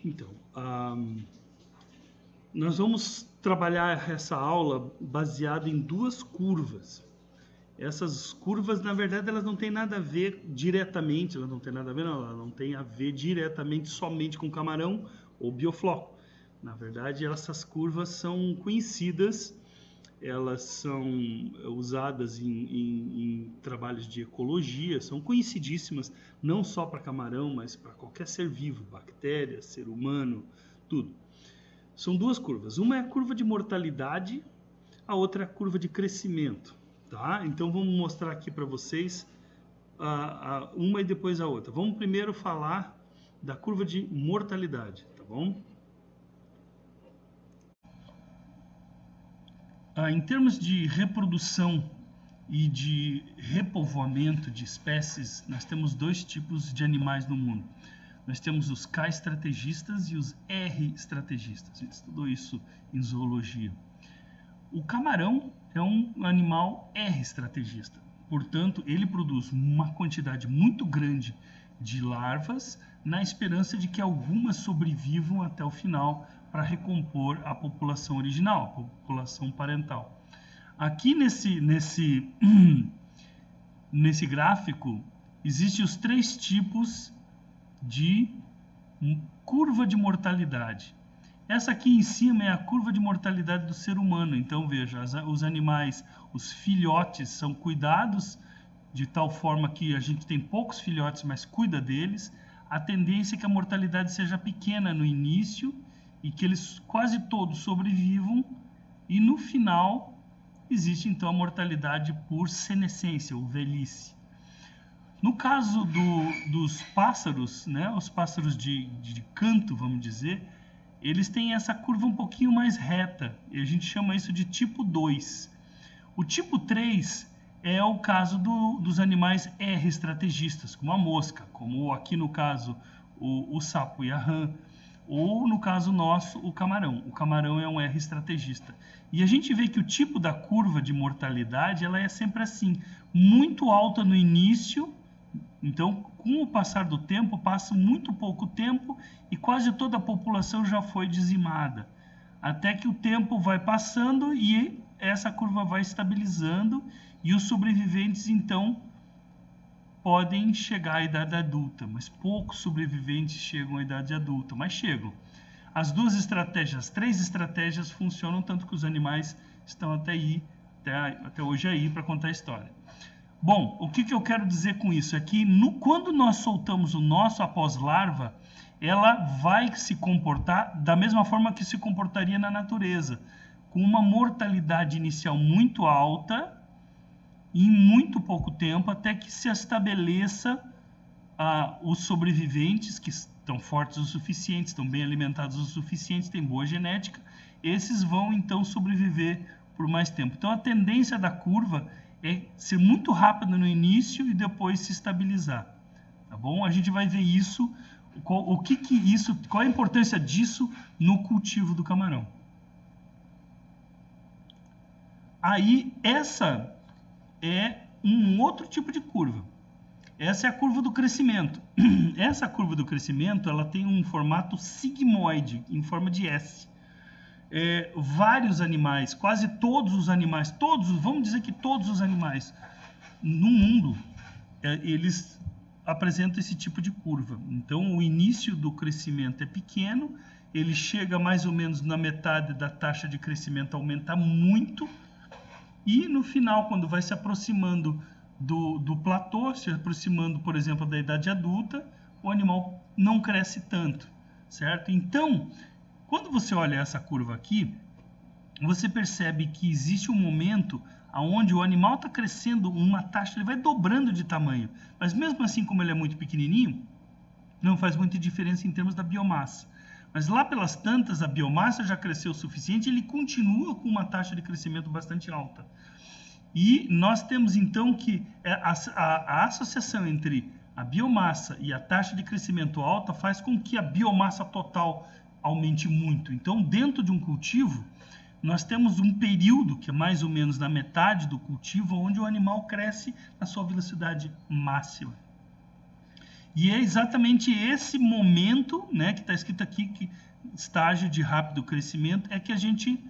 Então, nós vamos trabalhar essa aula baseada em duas curvas. Essas curvas, na verdade, elas não têm nada a ver diretamente, elas não têm nada a ver, não, elas não têm a ver diretamente somente com camarão ou biofloco. Na verdade, essas curvas são conhecidas, elas são usadas em trabalhos de ecologia, são conhecidíssimas, não só para camarão, mas para qualquer ser vivo, bactéria, ser humano, tudo. São duas curvas, uma é a curva de mortalidade, a outra é a curva de crescimento. Tá? Então vamos mostrar aqui para vocês uma e depois a outra. Vamos primeiro falar da curva de mortalidade, tá bom? Em termos de reprodução e de repovoamento de espécies, nós temos dois tipos de animais no mundo. Nós temos os K estrategistas e os R estrategistas. A gente estudou isso em zoologia. O camarão é um animal R estrategista, portanto, ele produz uma quantidade muito grande de larvas na esperança de que algumas sobrevivam até o final para recompor a população original, a população parental. Aqui nesse gráfico, existem os três tipos de curva de mortalidade. Essa aqui em cima é a curva de mortalidade do ser humano. Então, veja, os animais, os filhotes são cuidados de tal forma que a gente tem poucos filhotes, mas cuida deles. A tendência é que a mortalidade seja pequena no início e que eles quase todos sobrevivam. E no final, existe então a mortalidade por senescência, ou velhice. No caso dos pássaros, né, os pássaros de canto, vamos dizer, eles têm essa curva um pouquinho mais reta, e a gente chama isso de tipo 2. O tipo 3 é o caso dos animais R estrategistas, como a mosca, como aqui no caso o sapo e a rã, ou no caso nosso o camarão. O camarão é um R estrategista. E a gente vê que o tipo da curva de mortalidade ela é sempre assim, muito alta no início. Então, com o passar do tempo, passa muito pouco tempo e quase toda a população já foi dizimada. Até que o tempo vai passando e essa curva vai estabilizando e os sobreviventes, então, podem chegar à idade adulta. Mas poucos sobreviventes chegam à idade adulta, mas chegam. As duas estratégias, as três estratégias funcionam, tanto que os animais estão até hoje aí para contar a história. Bom, o que eu quero dizer com isso? É que quando nós soltamos o nosso após larva, ela vai se comportar da mesma forma que se comportaria na natureza, com uma mortalidade inicial muito alta, em muito pouco tempo, até que se estabeleça os sobreviventes, que estão fortes o suficiente, estão bem alimentados o suficiente, têm boa genética, esses vão então sobreviver por mais tempo. Então a tendência da curva é ser muito rápido no início e depois se estabilizar, tá bom? A gente vai ver isso, qual a importância disso no cultivo do camarão. Aí essa é um outro tipo de curva. Essa é a curva do crescimento. Essa curva do crescimento, ela tem um formato sigmoide, em forma de S. Vários animais, quase todos os animais, vamos dizer que todos os animais no mundo, eles apresentam esse tipo de curva. Então, o início do crescimento é pequeno, ele chega mais ou menos na metade da taxa de crescimento, aumenta muito, e no final, quando vai se aproximando do platô, se aproximando, por exemplo, da idade adulta, o animal não cresce tanto, certo? Então, quando você olha essa curva aqui, você percebe que existe um momento onde o animal está crescendo uma taxa, ele vai dobrando de tamanho, mas mesmo assim, como ele é muito pequenininho, não faz muita diferença em termos da biomassa. Mas lá pelas tantas, a biomassa já cresceu o suficiente, ele continua com uma taxa de crescimento bastante alta. E nós temos então que a associação entre a biomassa e a taxa de crescimento alta faz com que a biomassa total aumente muito. Então, dentro de um cultivo, nós temos um período, que é mais ou menos na metade do cultivo, onde o animal cresce na sua velocidade máxima. E é exatamente esse momento, né, que está escrito aqui, que estágio de rápido crescimento, é que a gente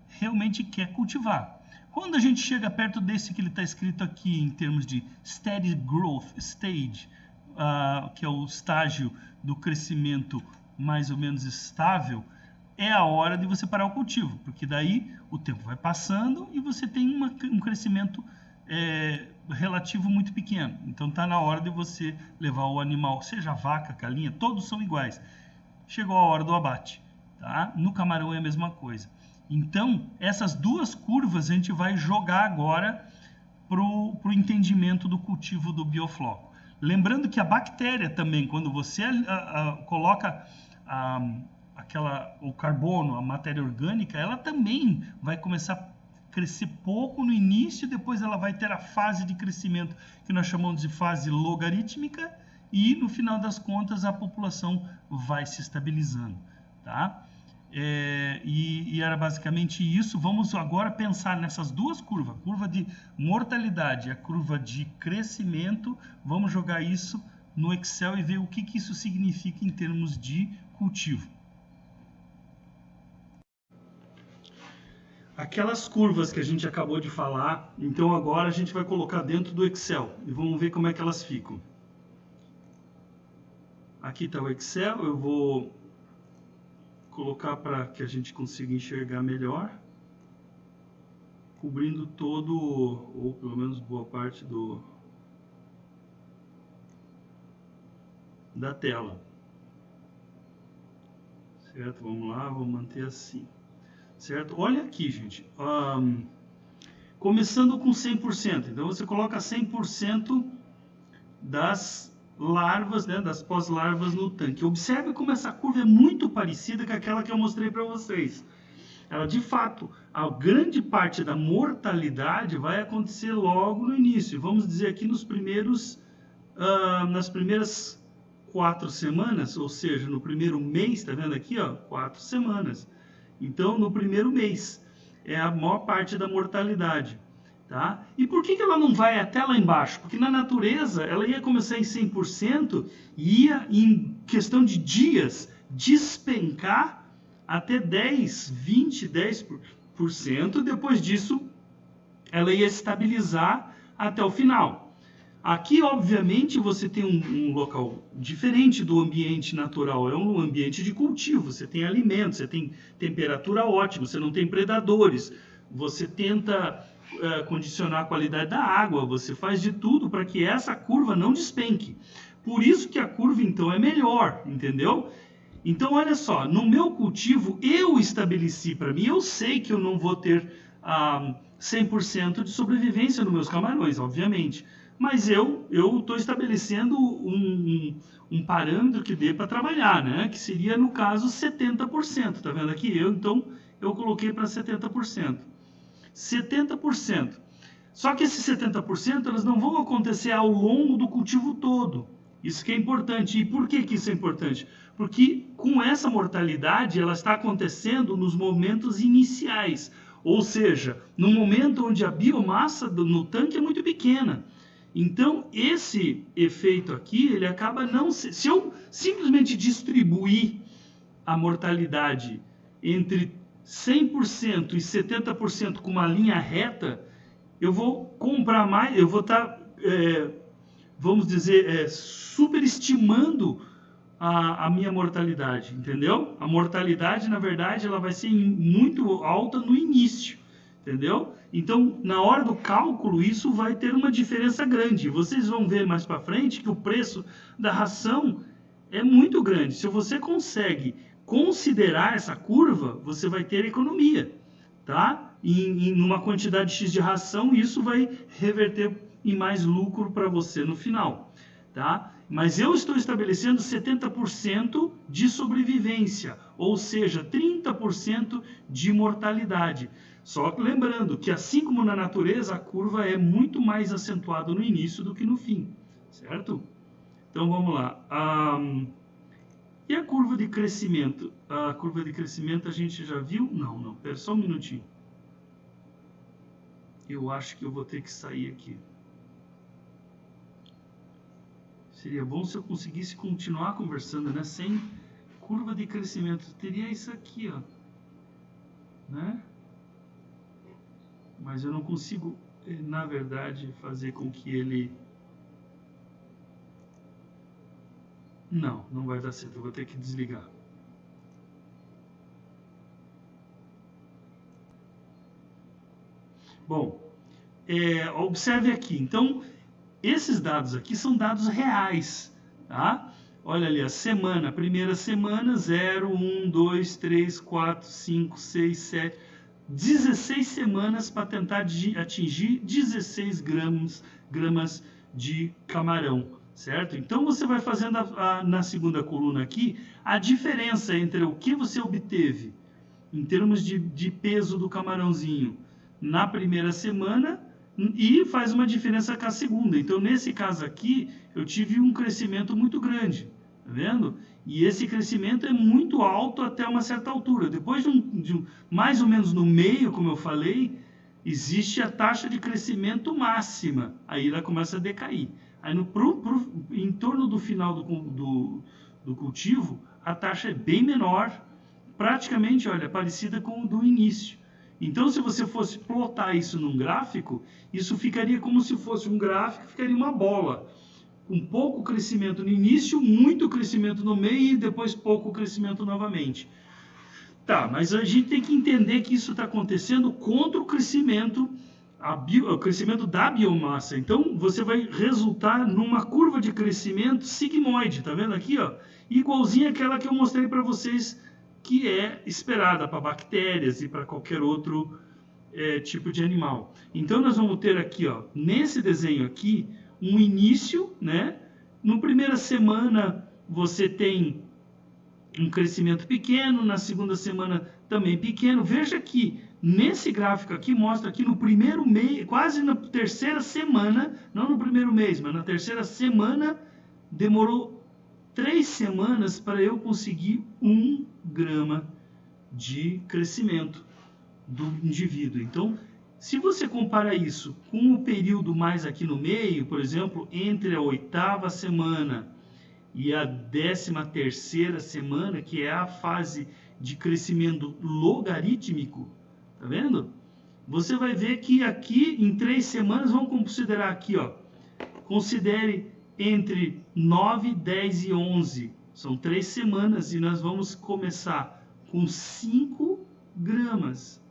realmente quer cultivar. Quando a gente chega perto desse que ele está escrito aqui em termos de steady growth stage, que é o estágio do crescimento mais ou menos estável, é a hora de você parar o cultivo, porque daí o tempo vai passando e você tem um crescimento relativo muito pequeno. Então está na hora de você levar o animal, seja a vaca, a galinha, todos são iguais. Chegou a hora do abate. Tá? No camarão é a mesma coisa. Então, essas duas curvas a gente vai jogar agora para o entendimento do cultivo do biofloco. Lembrando que a bactéria também, quando você coloca o carbono, a matéria orgânica, ela também vai começar a crescer pouco no início, depois ela vai ter a fase de crescimento que nós chamamos de fase logarítmica, e no final das contas a população vai se estabilizando, tá? E era basicamente isso. Vamos agora pensar nessas duas curvas, a curva de mortalidade e a curva de crescimento. Vamos jogar isso no Excel e ver o que isso significa em termos de cultivo. Aquelas curvas que a gente acabou de falar, então agora a gente vai colocar dentro do Excel e vamos ver como é que elas ficam. Aqui está o Excel, eu vou colocar para que a gente consiga enxergar melhor, cobrindo todo, ou pelo menos boa parte da tela. Certo? Vamos lá, vou manter assim. Certo? Olha aqui, gente. Começando com 100%. Então, você coloca 100% das larvas, né, das pós-larvas no tanque. Observe como essa curva é muito parecida com aquela que eu mostrei para vocês. Ela, de fato, a grande parte da mortalidade vai acontecer logo no início. Vamos dizer aqui nas primeiras 4 semanas, ou seja, no primeiro mês, está vendo aqui, ó, 4 semanas. Então, no primeiro mês é a maior parte da mortalidade. Tá? E por que ela não vai até lá embaixo? Porque na natureza ela ia começar em 100% e ia, em questão de dias, despencar até 10, 20, 10%. Depois disso, ela ia estabilizar até o final. Aqui, obviamente, você tem um local diferente do ambiente natural. É um ambiente de cultivo. Você tem alimentos, você tem temperatura ótima, você não tem predadores. Você tenta condicionar a qualidade da água, você faz de tudo para que essa curva não despenque. Por isso que a curva, então, é melhor, entendeu? Então, olha só, no meu cultivo, eu estabeleci para mim, eu sei que eu não vou ter 100% de sobrevivência nos meus camarões, obviamente. Mas eu estou estabelecendo um parâmetro que dê para trabalhar, né? Que seria, no caso, 70%. Tá vendo aqui? Então, eu coloquei para 70%. 70%. Só que esses 70% elas não vão acontecer ao longo do cultivo todo. Isso que é importante. E por que isso é importante? Porque com essa mortalidade, ela está acontecendo nos momentos iniciais. Ou seja, no momento onde a biomassa no tanque é muito pequena. Então, esse efeito aqui, ele acaba não... Se eu simplesmente distribuir a mortalidade entre 100% e 70% com uma linha reta, eu vou comprar mais, eu vou estar, vamos dizer, superestimando a minha mortalidade, entendeu? A mortalidade, na verdade, ela vai ser muito alta no início, entendeu? Então, na hora do cálculo, isso vai ter uma diferença grande. Vocês vão ver mais para frente que o preço da ração é muito grande. Se você consegue considerar essa curva, você vai ter economia, tá? Em uma quantidade X de ração, isso vai reverter em mais lucro para você no final, tá? Mas eu estou estabelecendo 70% de sobrevivência, ou seja, 30% de mortalidade. Só que lembrando que, assim como na natureza, a curva é muito mais acentuada no início do que no fim, certo? Então vamos lá. E a curva de crescimento? A curva de crescimento a gente já viu? Não. Espera só um minutinho. Eu acho que eu vou ter que sair aqui. Seria bom se eu conseguisse continuar conversando, né? Sem curva de crescimento. Teria isso aqui, ó, né? Mas eu não consigo, na verdade, fazer com que ele... Não, não vai dar certo. Eu vou ter que desligar. Bom, observe aqui. Então, esses dados aqui são dados reais, tá? Olha ali, a semana, a primeira semana, 0, 1, 2, 3, 4, 5, 6, 7, 16 semanas para tentar atingir 16 gramas de camarão, certo? Então, você vai fazendo na segunda coluna aqui a diferença entre o que você obteve em termos de peso do camarãozinho na primeira semana e faz uma diferença com a segunda. Então, nesse caso aqui, eu tive um crescimento muito grande, tá vendo? E esse crescimento é muito alto até uma certa altura. Depois mais ou menos no meio, como eu falei, existe a taxa de crescimento máxima. Aí ela começa a decair. Aí em torno do final do cultivo, a taxa é bem menor, praticamente, olha, parecida com o do início. Então, se você fosse plotar isso num gráfico, isso ficaria como se fosse um gráfico, ficaria uma bola. Com pouco crescimento no início, muito crescimento no meio e depois pouco crescimento novamente. Tá, mas a gente tem que entender que isso está acontecendo contra o crescimento, o crescimento da biomassa. Então, você vai resultar numa curva de crescimento sigmoide, tá vendo aqui, ó? Igualzinha àquela que eu mostrei para vocês, que é esperada para bactérias e para qualquer outro tipo de animal. Então, nós vamos ter aqui, ó, nesse desenho aqui, um início, né? Na primeira semana, você tem um crescimento pequeno, na segunda semana também pequeno. Veja que nesse gráfico aqui, mostra que no primeiro mês, quase na terceira semana, não no primeiro mês, mas na terceira semana, demorou 3 semanas para eu conseguir 1 grama de crescimento do indivíduo. Então, se você compara isso com o período mais aqui no meio, por exemplo, entre a 8ª semana e a 13ª semana, que é a fase de crescimento logarítmico, tá vendo? Você vai ver que aqui em 3 semanas, vamos considerar aqui, ó, considere entre 9, 10 e 11. São 3 semanas e nós vamos começar com 5 gramas.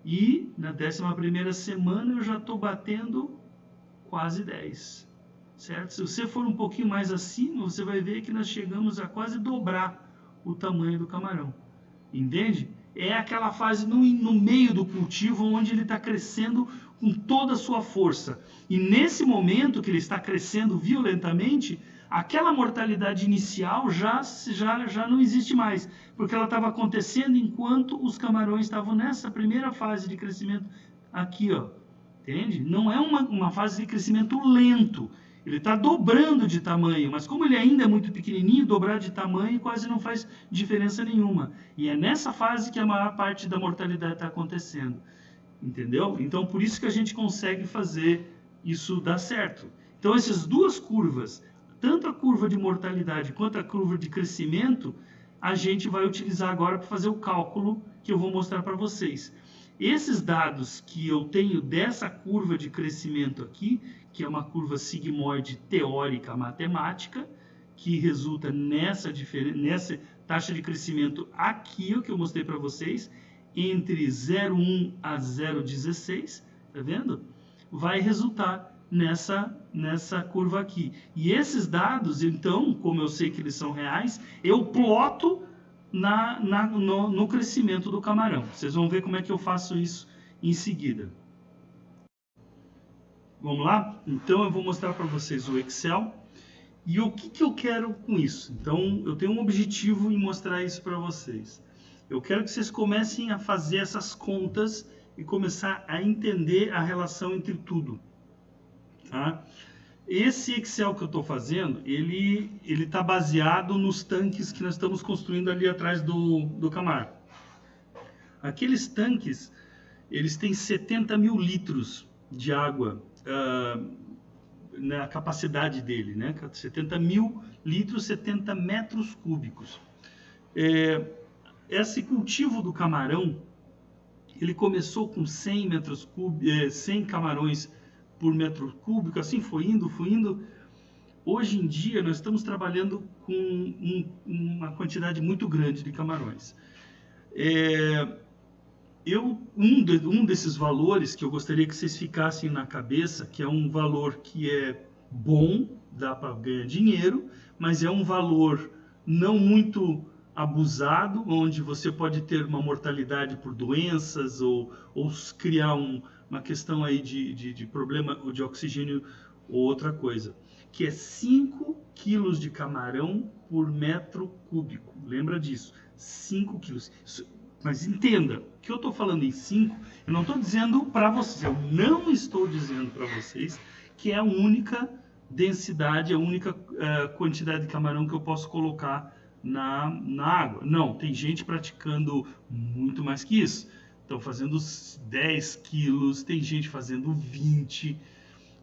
E na 11ª semana eu já estou batendo quase 10. Certo? Se você for um pouquinho mais acima, você vai ver que nós chegamos a quase dobrar o tamanho do camarão. Entende? É aquela fase no meio do cultivo onde ele está crescendo com toda a sua força. E nesse momento que ele está crescendo violentamente, aquela mortalidade inicial já não existe mais, porque ela estava acontecendo enquanto os camarões estavam nessa primeira fase de crescimento aqui, ó. Entende? Não é uma fase de crescimento lento. Ele está dobrando de tamanho, mas como ele ainda é muito pequenininho, dobrar de tamanho quase não faz diferença nenhuma. E é nessa fase que a maior parte da mortalidade está acontecendo. Entendeu? Então, por isso que a gente consegue fazer isso dar certo. Então, essas duas curvas, tanto a curva de mortalidade quanto a curva de crescimento, a gente vai utilizar agora para fazer o cálculo que eu vou mostrar para vocês. Esses dados que eu tenho dessa curva de crescimento aqui, que é uma curva sigmoide teórica matemática, que resulta nessa taxa de crescimento aqui, o que eu mostrei para vocês, entre 0,1 a 0,16, tá vendo? Vai resultar nessa curva aqui. E esses dados, então, como eu sei que eles são reais, eu ploto no crescimento do camarão. Vocês vão ver como é que eu faço isso em seguida. Vamos lá? Então eu vou mostrar para vocês o Excel e o que eu quero com isso. Então eu tenho um objetivo em mostrar isso para vocês. Eu quero que vocês comecem a fazer essas contas e começar a entender a relação entre tudo. Tá? Esse Excel que eu estou fazendo, ele está baseado nos tanques que nós estamos construindo ali atrás do Camargo. Aqueles tanques, eles têm 70 mil litros de água na capacidade dele, né? 70 mil litros, 70 metros cúbicos. Esse cultivo do camarão, ele começou com 100 metros cúbicos, 100 camarões por metro cúbico, assim foi indo. Hoje em dia nós estamos trabalhando com uma quantidade muito grande de camarões. Um desses valores que eu gostaria que vocês ficassem na cabeça, que é um valor que é bom, dá para ganhar dinheiro, mas é um valor não muito abusado, onde você pode ter uma mortalidade por doenças ou criar uma questão aí de problema de oxigênio ou outra coisa, que é 5 quilos de camarão por metro cúbico. Lembra disso? 5 quilos. Mas entenda, que eu estou falando em 5, eu não estou dizendo para vocês, eu não estou dizendo para vocês que é a única densidade, a única quantidade de camarão que eu posso colocar na água. Não, tem gente praticando muito mais que isso. Estão fazendo 10 quilos, tem gente fazendo 20.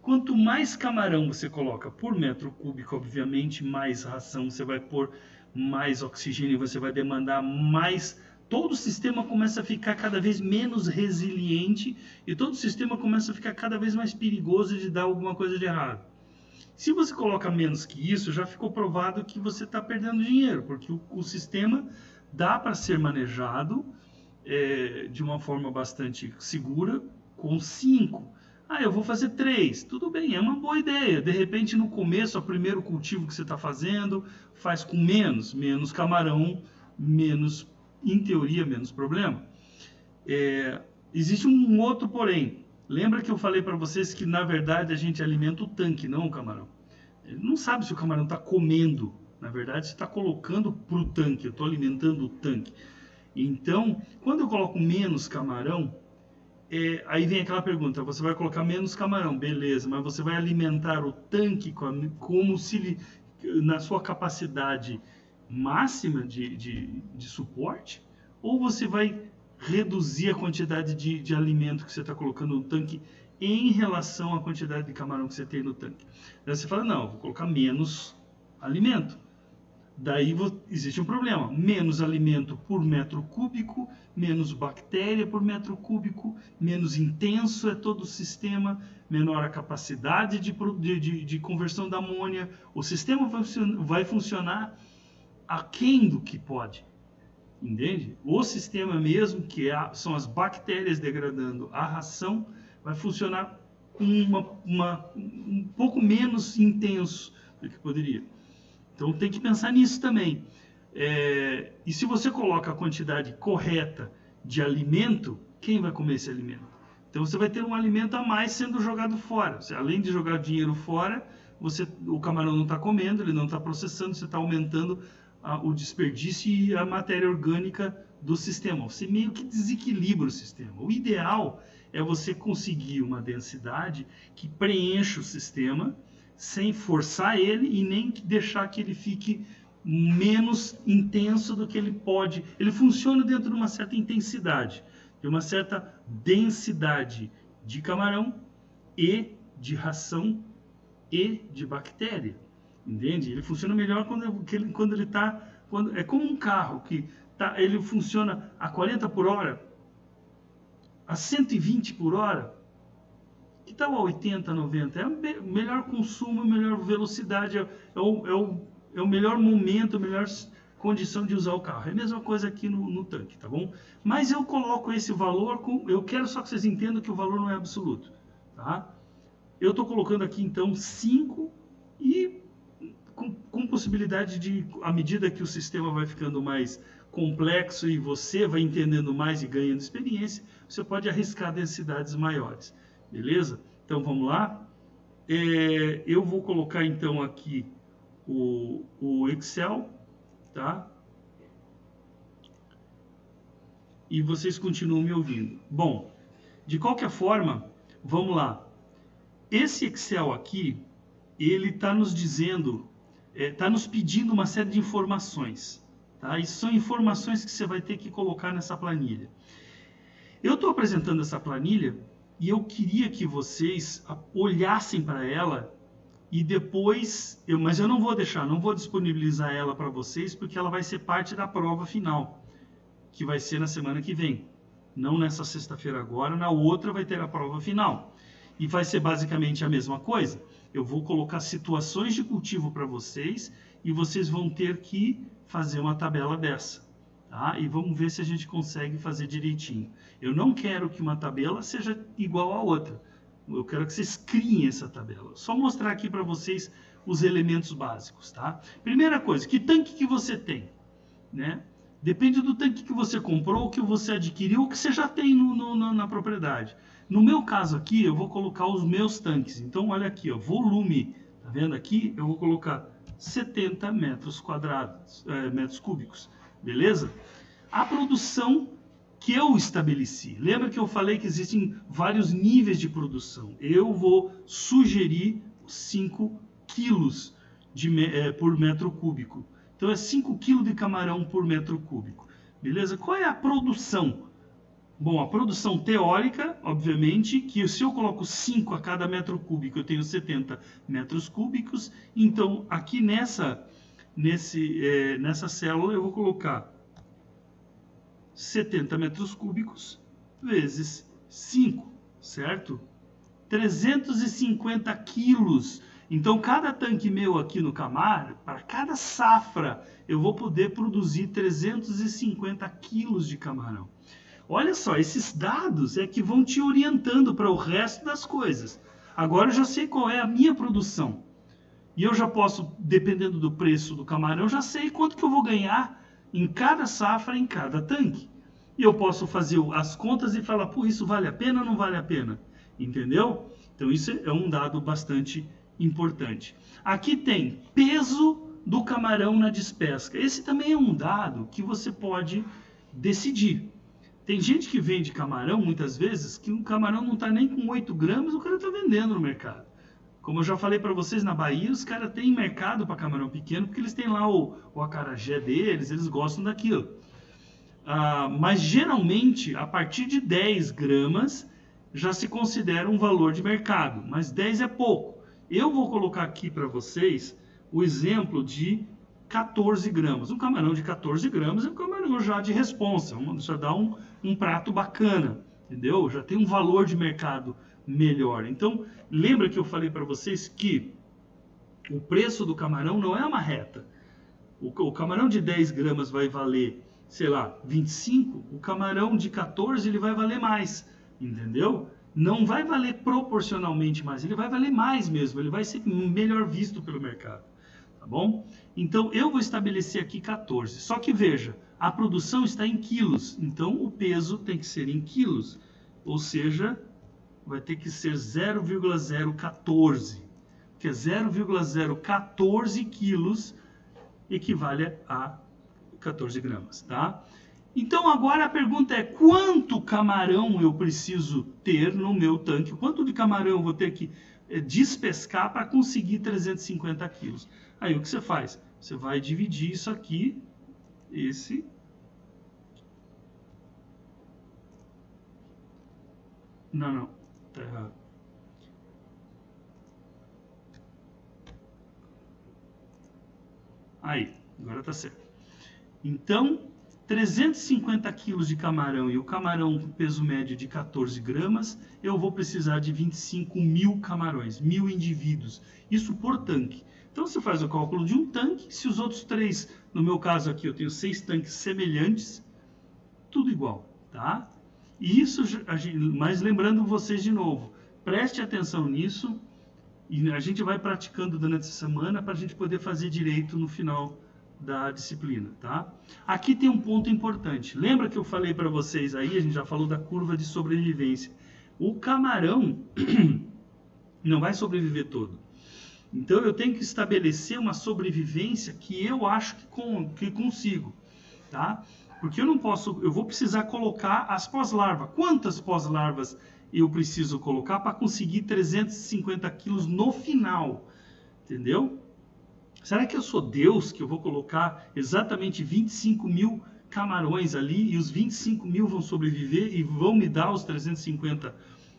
Quanto mais camarão você coloca por metro cúbico, obviamente, mais ração você vai pôr, mais oxigênio você vai demandar, mais... Todo o sistema começa a ficar cada vez menos resiliente e todo o sistema começa a ficar cada vez mais perigoso de dar alguma coisa de errado. Se você coloca menos que isso, já ficou provado que você está perdendo dinheiro, porque o sistema dá para ser manejado de uma forma bastante segura com 5. Eu vou fazer 3. Tudo bem, é uma boa ideia. De repente, no começo, o primeiro cultivo que você está fazendo, faz com menos camarão, menos, em teoria, menos problema. Existe um outro porém. Lembra que eu falei para vocês que, na verdade, a gente alimenta o tanque, não o camarão. Ele não sabe se o camarão está comendo. Na verdade, você está colocando para o tanque. Eu estou alimentando o tanque. Então, quando eu coloco menos camarão, aí vem aquela pergunta, você vai colocar menos camarão, beleza, mas você vai alimentar o tanque como se na sua capacidade máxima de suporte? Ou você vai reduzir a quantidade de alimento que você está colocando no tanque em relação à quantidade de camarão que você tem no tanque? Daí você fala, não, eu vou colocar menos alimento. Daí existe um problema, menos alimento por metro cúbico, menos bactéria por metro cúbico, menos intenso é todo o sistema, menor a capacidade de conversão da amônia, o sistema vai funcionar aquém do que pode, entende? O sistema mesmo, que são as bactérias degradando a ração, vai funcionar com um pouco menos intenso do que poderia. Então tem que pensar nisso também. E se você coloca a quantidade correta de alimento, quem vai comer esse alimento? Então você vai ter um alimento a mais sendo jogado fora. Além de jogar dinheiro fora, o camarão não está comendo, ele não está processando, você está aumentando o desperdício e a matéria orgânica do sistema. Você meio que desequilibra o sistema. O ideal é você conseguir uma densidade que preencha o sistema, sem forçar ele e nem deixar que ele fique menos intenso do que ele pode. Ele funciona dentro de uma certa intensidade, de uma certa densidade de camarão e de ração e de bactéria. Entende? Ele funciona melhor quando ele está... É como um carro que ele funciona a 40 por hora, a 120 por hora, que tal a 80, 90? É o melhor consumo, a melhor velocidade, é o melhor momento, a melhor condição de usar o carro. É a mesma coisa aqui no tanque, tá bom? Mas eu coloco esse valor, eu quero só que vocês entendam que o valor não é absoluto, tá? Eu estou colocando aqui, então, 5 e com possibilidade de, à medida que o sistema vai ficando mais complexo e você vai entendendo mais e ganhando experiência, você pode arriscar densidades maiores. Beleza? Então vamos lá. Eu vou colocar então aqui o Excel, tá? E vocês continuam me ouvindo. Bom, de qualquer forma, vamos lá. Esse Excel aqui, ele está nos dizendo, está nos pedindo uma série de informações, tá? E são informações que você vai ter que colocar nessa planilha. Eu estou apresentando essa planilha e eu queria que vocês olhassem para ela e depois, mas eu não vou deixar, não vou disponibilizar ela para vocês, porque ela vai ser parte da prova final, que vai ser na semana que vem. Não nessa sexta-feira agora, na outra vai ter a prova final. E vai ser basicamente a mesma coisa. Eu vou colocar situações de cultivo para vocês e vocês vão ter que fazer uma tabela dessa. Tá? E vamos ver se a gente consegue fazer direitinho. Eu não quero que uma tabela seja igual à outra. Eu quero que vocês criem essa tabela. Só mostrar aqui para vocês os elementos básicos. Tá? Primeira coisa, que tanque que você tem? Né? Depende do tanque que você comprou, que você adquiriu, ou que você já tem na propriedade. No meu caso aqui, eu vou colocar os meus tanques. Então, olha aqui, ó, volume. Tá vendo aqui? Eu vou colocar 70 metros quadrados, metros cúbicos. Beleza? A produção que eu estabeleci. Lembra que eu falei que existem vários níveis de produção? Eu vou sugerir 5 quilos por metro cúbico. Então é 5 kg de camarão por metro cúbico. Beleza? Qual é a produção? Bom, a produção teórica, obviamente, que se eu coloco 5 a cada metro cúbico, eu tenho 70 metros cúbicos. Então, aqui nessa célula, eu vou colocar 70 metros cúbicos vezes 5, certo? 350 quilos. Então, cada tanque meu aqui no Camar, para cada safra, eu vou poder produzir 350 quilos de camarão. Olha só, esses dados é que vão te orientando para o resto das coisas. Agora eu já sei qual é a minha produção. E eu já posso, dependendo do preço do camarão, já sei quanto que eu vou ganhar em cada safra, em cada tanque. E eu posso fazer as contas e falar, pô, isso vale a pena ou não vale a pena? Entendeu? Então isso é um dado bastante importante. Aqui tem peso do camarão na despesca. Esse também é um dado que você pode decidir. Tem gente que vende camarão, muitas vezes, que um camarão não está nem com 8 gramas, o cara está vendendo no mercado. Como eu já falei para vocês, na Bahia, os caras têm mercado para camarão pequeno, porque eles têm lá o acarajé deles, eles gostam daquilo. Mas geralmente, a partir de 10 gramas, já se considera um valor de mercado, mas 10 é pouco. Eu vou colocar aqui para vocês o exemplo de 14 gramas. Um camarão de 14 gramas é um camarão já de responsa, já dá um prato bacana, entendeu? Já tem um valor de mercado melhor. Então, lembra que eu falei para vocês que o preço do camarão não é uma reta. O camarão de 10 gramas vai valer, sei lá, 25, o camarão de 14 ele vai valer mais, entendeu? Não vai valer proporcionalmente mais, ele vai valer mais mesmo, ele vai ser melhor visto pelo mercado, tá bom? Então eu vou estabelecer aqui 14, só que veja, a produção está em quilos, então o peso tem que ser em quilos, ou seja, vai ter que ser 0,014, que é 0,014 quilos equivale a 14 gramas, tá? Então agora a pergunta é, quanto camarão eu preciso ter no meu tanque? Quanto de camarão eu vou ter que despescar para conseguir 350 quilos? Aí o que você faz? Você vai dividir isso aqui, Não, tá errado. Aí, agora tá certo. Então, 350 quilos de camarão e o camarão com peso médio de 14 gramas, eu vou precisar de 25 mil camarões, 1000 indivíduos. Isso por tanque. Então você faz o cálculo de um tanque, se os outros 3, no meu caso aqui eu tenho 6 tanques semelhantes, tudo igual, tá? E isso, mas lembrando vocês de novo, preste atenção nisso e a gente vai praticando durante essa semana para a gente poder fazer direito no final da disciplina, tá? Aqui tem um ponto importante. Lembra que eu falei para vocês aí, a gente já falou da curva de sobrevivência. O camarão não vai sobreviver todo. Então eu tenho que estabelecer uma sobrevivência que eu acho que consigo, tá? Porque eu não posso, eu vou precisar colocar as pós-larvas. Quantas pós-larvas eu preciso colocar para conseguir 350 quilos no final? Entendeu? Será que eu sou Deus que eu vou colocar exatamente 25 mil camarões ali e os 25 mil vão sobreviver e vão me dar os 350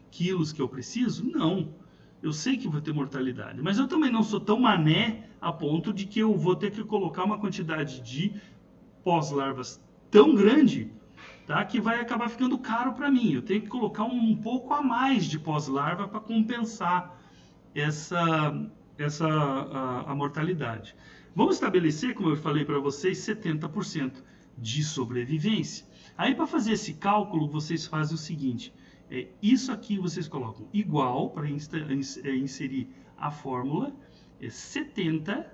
quilos que eu preciso? Não. Eu sei que vou ter mortalidade, mas eu também não sou tão mané a ponto de que eu vou ter que colocar uma quantidade de pós-larvas tão grande, tá, que vai acabar ficando caro para mim. Eu tenho que colocar um pouco a mais de pós-larva para compensar a mortalidade. Vamos estabelecer, como eu falei para vocês, 70% de sobrevivência. Aí, para fazer esse cálculo, vocês fazem o seguinte: isso aqui vocês colocam igual, para inserir a fórmula, 70,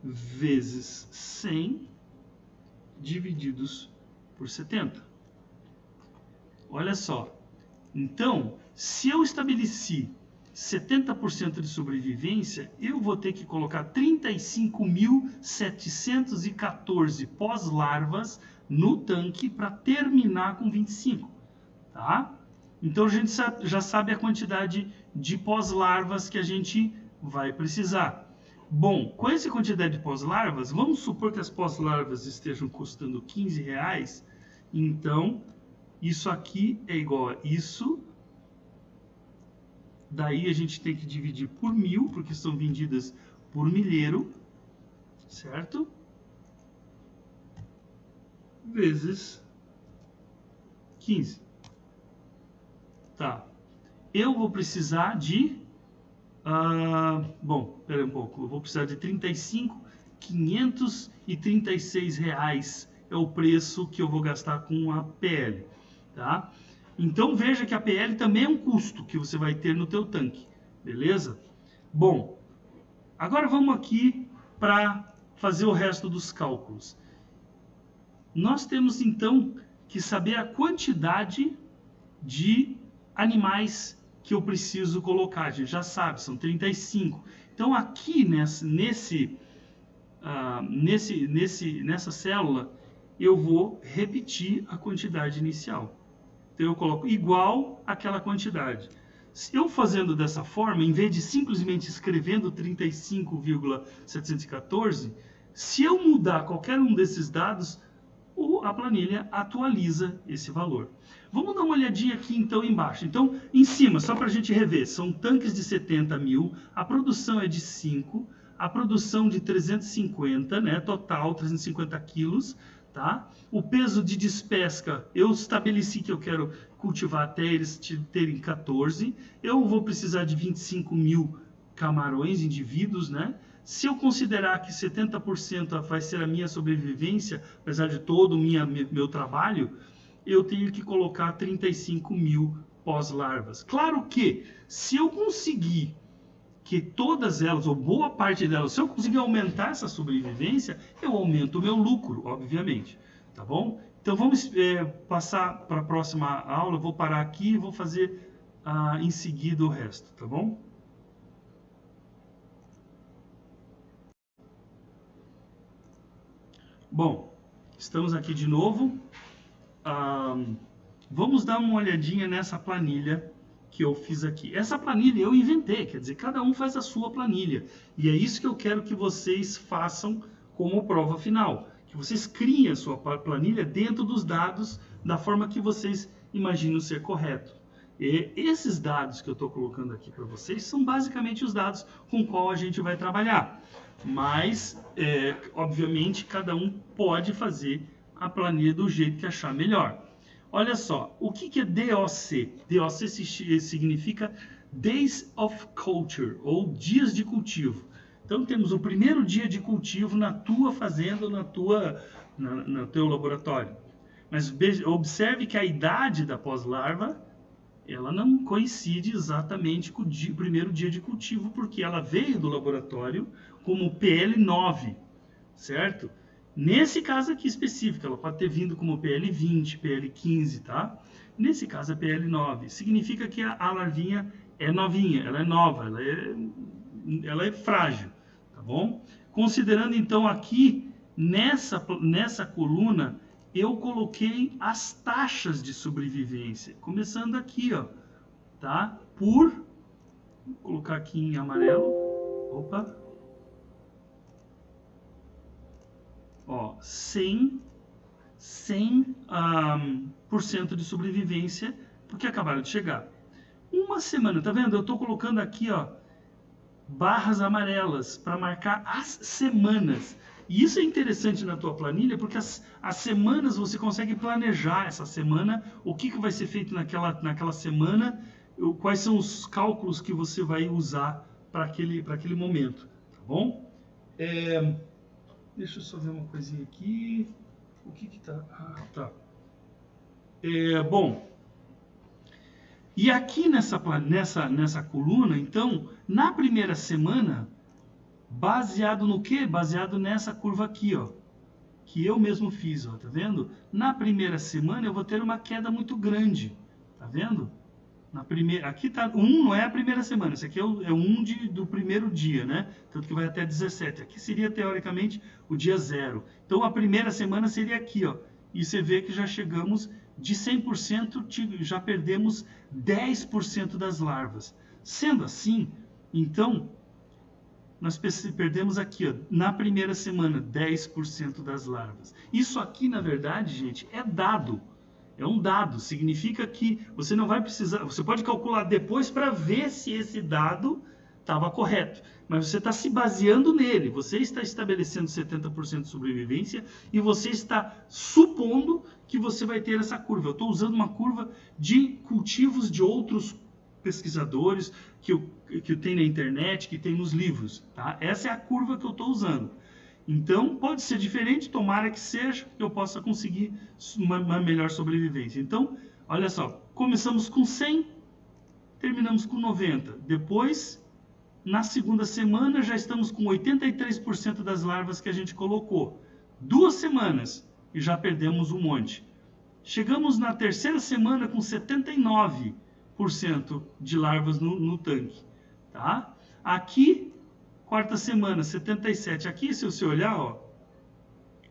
vezes 100 divididos por 70. Olha só. Então, se eu estabeleci 70% de sobrevivência, eu vou ter que colocar 35.714 pós-larvas no tanque para terminar com 25, tá? Então a gente já sabe a quantidade de pós-larvas que a gente vai precisar. Bom, com essa quantidade de pós-larvas, vamos supor que as pós-larvas estejam custando R$15, então isso aqui é igual a isso. Daí a gente tem que dividir por 1.000, porque são vendidas por milheiro, certo? Vezes 15. Tá. Eu vou precisar de... bom, espera um pouco. Eu vou precisar de R$35.536 é o preço que eu vou gastar com a PL, tá? Então veja que a PL também é um custo que você vai ter no teu tanque, beleza? Bom, agora vamos aqui para fazer o resto dos cálculos. Nós temos então que saber a quantidade de animais que eu preciso colocar. A gente já sabe, são 35. Então aqui nessa célula eu vou repetir a quantidade inicial. Então eu coloco igual àquela quantidade. Se eu fazendo dessa forma, em vez de simplesmente escrevendo 35,714, se eu mudar qualquer um desses dados, a planilha atualiza esse valor. Vamos dar uma olhadinha aqui então embaixo. Então, em cima, só para a gente rever, são tanques de 70 mil, a produção é de 5, a produção de 350, né, total 350 quilos, tá? O peso de despesca, eu estabeleci que eu quero cultivar até eles terem 14, eu vou precisar de 25 mil camarões, indivíduos, né? Se eu considerar que 70% vai ser a minha sobrevivência, apesar de todo o meu trabalho, eu tenho que colocar 35 mil pós-larvas. Claro que, se eu conseguir que todas elas, ou boa parte delas, se eu conseguir aumentar essa sobrevivência, eu aumento o meu lucro, obviamente. Tá bom? Então vamos passar para a próxima aula. Eu vou parar aqui e vou fazer em seguida o resto, tá bom? Bom, estamos aqui de novo. Vamos dar uma olhadinha nessa planilha que eu fiz aqui. Essa planilha eu inventei, quer dizer, cada um faz a sua planilha. E é isso que eu quero que vocês façam como prova final. Que vocês criem a sua planilha dentro dos dados da forma que vocês imaginam ser correto. E esses dados que eu estou colocando aqui para vocês são basicamente os dados com qual a gente vai trabalhar. Mas, obviamente, cada um pode fazer a planilha do jeito que achar melhor. Olha só, o que é DOC? DOC significa Days of Culture, ou dias de cultivo. Então, temos o primeiro dia de cultivo na tua fazenda, no teu laboratório. Mas observe que a idade da pós-larva, ela não coincide exatamente com o primeiro dia de cultivo, porque ela veio do laboratório como PL9, certo? Nesse caso aqui específico, ela pode ter vindo como PL20, PL15, tá? Nesse caso é PL9. Significa que a larvinha é novinha, ela é nova, ela é frágil, tá bom? Considerando então aqui, nessa coluna, eu coloquei as taxas de sobrevivência. Começando aqui, ó, tá? Vou colocar aqui em amarelo. Opa. Ó, 100 100% de sobrevivência, porque acabaram de chegar. Uma semana, tá vendo? Eu estou colocando aqui, ó, barras amarelas para marcar as semanas. E isso é interessante na tua planilha, porque as semanas você consegue planejar essa semana, o que vai ser feito naquela semana, quais são os cálculos que você vai usar para aquele momento, tá bom? Deixa eu só ver uma coisinha aqui. O que tá? Ah, tá. Bom, e aqui nessa coluna, então, na primeira semana, baseado no quê? Baseado nessa curva aqui, ó, que eu mesmo fiz, ó, tá vendo? Na primeira semana eu vou ter uma queda muito grande, tá vendo? Aqui tá 1, não é a primeira semana, esse aqui é o 1 do primeiro dia, né? Tanto que vai até 17. Aqui seria teoricamente o dia 0. Então a primeira semana seria aqui, ó. E você vê que já chegamos de 100%, já perdemos 10% das larvas. Sendo assim, então, nós perdemos aqui, ó, na primeira semana, 10% das larvas. Isso aqui, na verdade, gente, é dado. É um dado. Significa que você não vai precisar... Você pode calcular depois para ver se esse dado estava correto. Mas você está se baseando nele. Você está estabelecendo 70% de sobrevivência e você está supondo que você vai ter essa curva. Eu estou usando uma curva de cultivos de outros pesquisadores que eu tenho na internet, que tem nos livros. Tá? Essa é a curva que eu estou usando. Então, pode ser diferente, tomara que seja, que eu possa conseguir uma melhor sobrevivência. Então, olha só, começamos com 100, terminamos com 90. Depois, na segunda semana, já estamos com 83% das larvas que a gente colocou. 2 semanas e já perdemos um monte. Chegamos na terceira semana com 79% de larvas no tanque. Tá? Aqui, quarta semana, 77. Aqui, se você olhar, ó,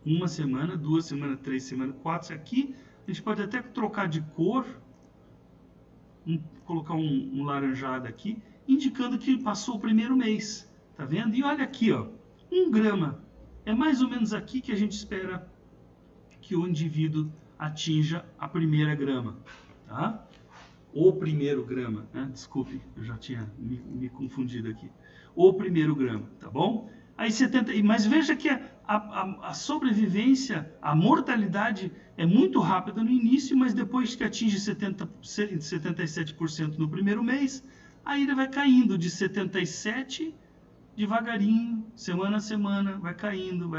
1 semana, 2 semanas, 3 semanas, 4. Aqui, a gente pode até trocar de cor, colocar um laranjado aqui, indicando que passou o primeiro mês. Tá vendo? E olha aqui, ó, 1 grama. É mais ou menos aqui que a gente espera que o indivíduo atinja a primeira grama. Tá? O primeiro grama, né? Desculpe, eu já tinha me confundido aqui. O primeiro grama, tá bom? Aí 70, mas veja que a sobrevivência, a mortalidade é muito rápida no início, mas depois que atinge 77% no primeiro mês, aí ele vai caindo de 77 devagarinho, semana a semana, vai caindo,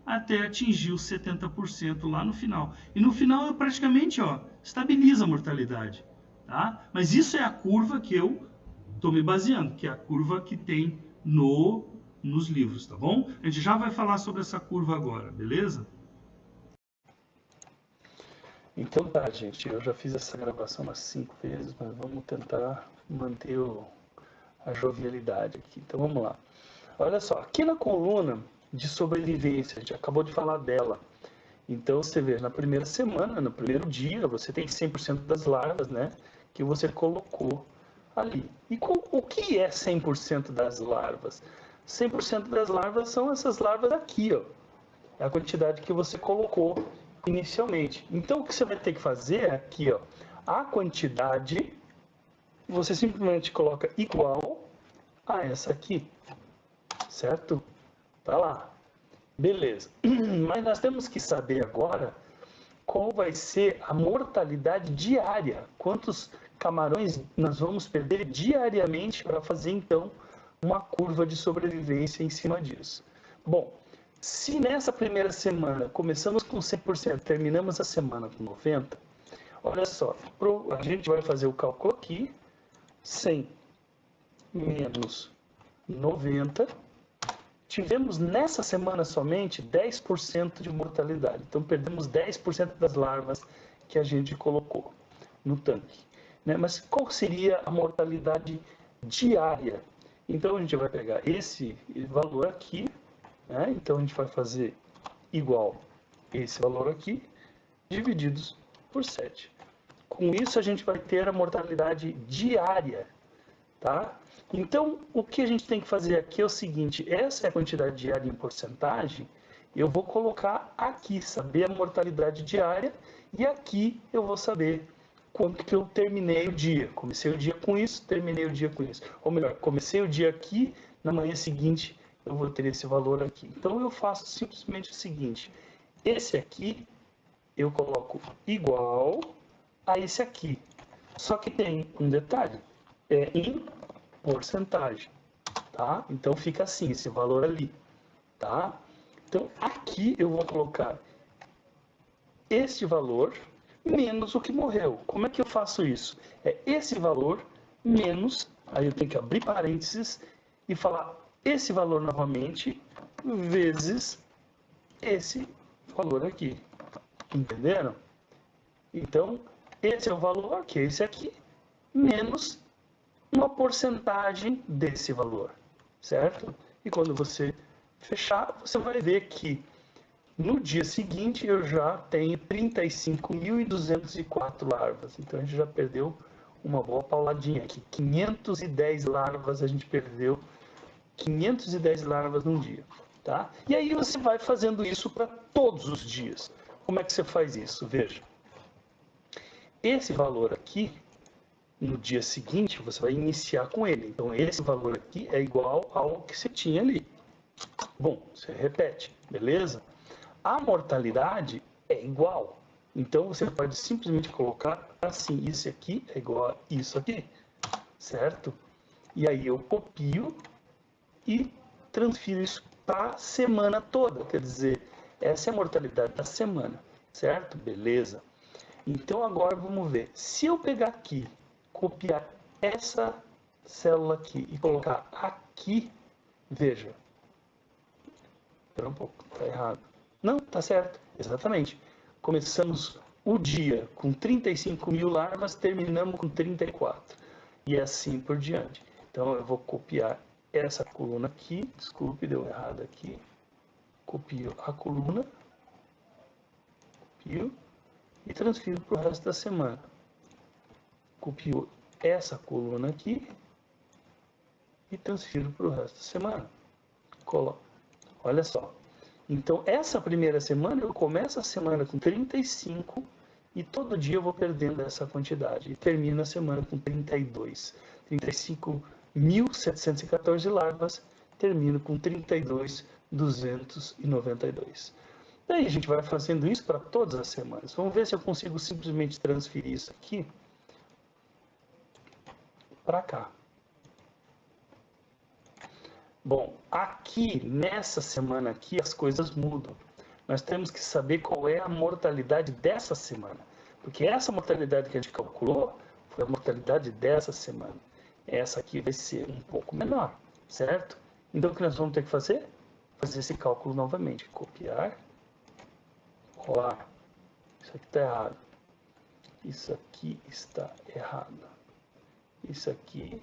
até atingir os 70% lá no final. E no final eu praticamente, ó, estabiliza a mortalidade. Tá? Mas isso é a curva que eu estou me baseando, que é a curva que tem nos livros, tá bom? A gente já vai falar sobre essa curva agora, beleza? Então tá, gente, eu já fiz essa gravação umas 5 vezes, mas vamos tentar manter a jovialidade aqui. Então vamos lá. Olha só, aqui na coluna de sobrevivência, a gente acabou de falar dela. Então você vê, na primeira semana, no primeiro dia, você tem 100% das larvas, né, que você colocou ali. E o que é 100% das larvas? 100% das larvas são essas larvas aqui, ó. É a quantidade que você colocou inicialmente. Então o que você vai ter que fazer é aqui, ó, a quantidade, você simplesmente coloca igual a essa aqui, certo? Tá lá. Beleza. Mas nós temos que saber agora qual vai ser a mortalidade diária. Quantos camarões nós vamos perder diariamente para fazer, então, uma curva de sobrevivência em cima disso. Bom, se nessa primeira semana começamos com 100%, terminamos a semana com 90%, olha só, a gente vai fazer o cálculo aqui, 100 menos 90, tivemos nessa semana somente 10% de mortalidade. Então, perdemos 10% das larvas que a gente colocou no tanque. Né? Mas qual seria a mortalidade diária? Então, a gente vai pegar esse valor aqui, né? Então, a gente vai fazer igual esse valor aqui, divididos por 7. Com isso, a gente vai ter a mortalidade diária, tá? Então, o que a gente tem que fazer aqui é o seguinte, essa é a quantidade diária em porcentagem, eu vou colocar aqui, saber a mortalidade diária, e aqui eu vou saber quanto que eu terminei o dia. Comecei o dia com isso, terminei o dia com isso. Ou melhor, comecei o dia aqui, na manhã seguinte eu vou ter esse valor aqui. Então eu faço simplesmente o seguinte, esse aqui eu coloco igual a esse aqui. Só que tem um detalhe, é em porcentagem, tá? Então fica assim, esse valor ali, tá? Então aqui eu vou colocar este valor menos o que morreu. Como é que eu faço isso? É esse valor menos, aí eu tenho que abrir parênteses e falar esse valor novamente vezes esse valor aqui. Entenderam? Então, esse é o valor, que é esse aqui, menos uma porcentagem desse valor, certo? E quando você fechar, você vai ver que no dia seguinte eu já tenho 35.204 larvas. Então a gente já perdeu uma boa pauladinha aqui. 510 larvas a gente perdeu. 510 larvas num dia, tá? E aí você vai fazendo isso para todos os dias. Como é que você faz isso? Veja. Esse valor aqui, no dia seguinte, você vai iniciar com ele. Então esse valor aqui é igual ao que você tinha ali. Bom, você repete, beleza? A mortalidade é igual. Então você pode simplesmente colocar assim, isso aqui é igual a isso aqui, certo? E aí eu copio e transfiro isso para a semana toda, quer dizer, essa é a mortalidade da semana, certo? Beleza. Então agora vamos ver, se eu pegar aqui, copiar essa célula aqui e colocar aqui, veja, espera um pouco, está errado. Não, está certo, exatamente. Começamos o dia com 35.000 larvas, terminamos com 34. E assim por diante. Então eu vou copiar essa coluna aqui, desculpe, deu errado aqui. Copio a coluna, copio e transfiro para o resto da semana. Copio essa coluna aqui e transfiro para o resto da semana. Coloco. Olha só. Então, essa primeira semana, eu começo a semana com 35 e todo dia eu vou perdendo essa quantidade. E termino a semana com 32. 35.714 larvas, termino com 32.292. Daí a gente vai fazendo isso para todas as semanas. Vamos ver se eu consigo simplesmente transferir isso aqui para cá. Bom, aqui, nessa semana aqui, as coisas mudam. Nós temos que saber qual é a mortalidade dessa semana. Porque essa mortalidade que a gente calculou foi a mortalidade dessa semana. Essa aqui vai ser um pouco menor, certo? Então, o que nós vamos ter que fazer? Fazer esse cálculo novamente. Copiar. Olá, isso aqui está errado. Isso aqui está errado. Isso aqui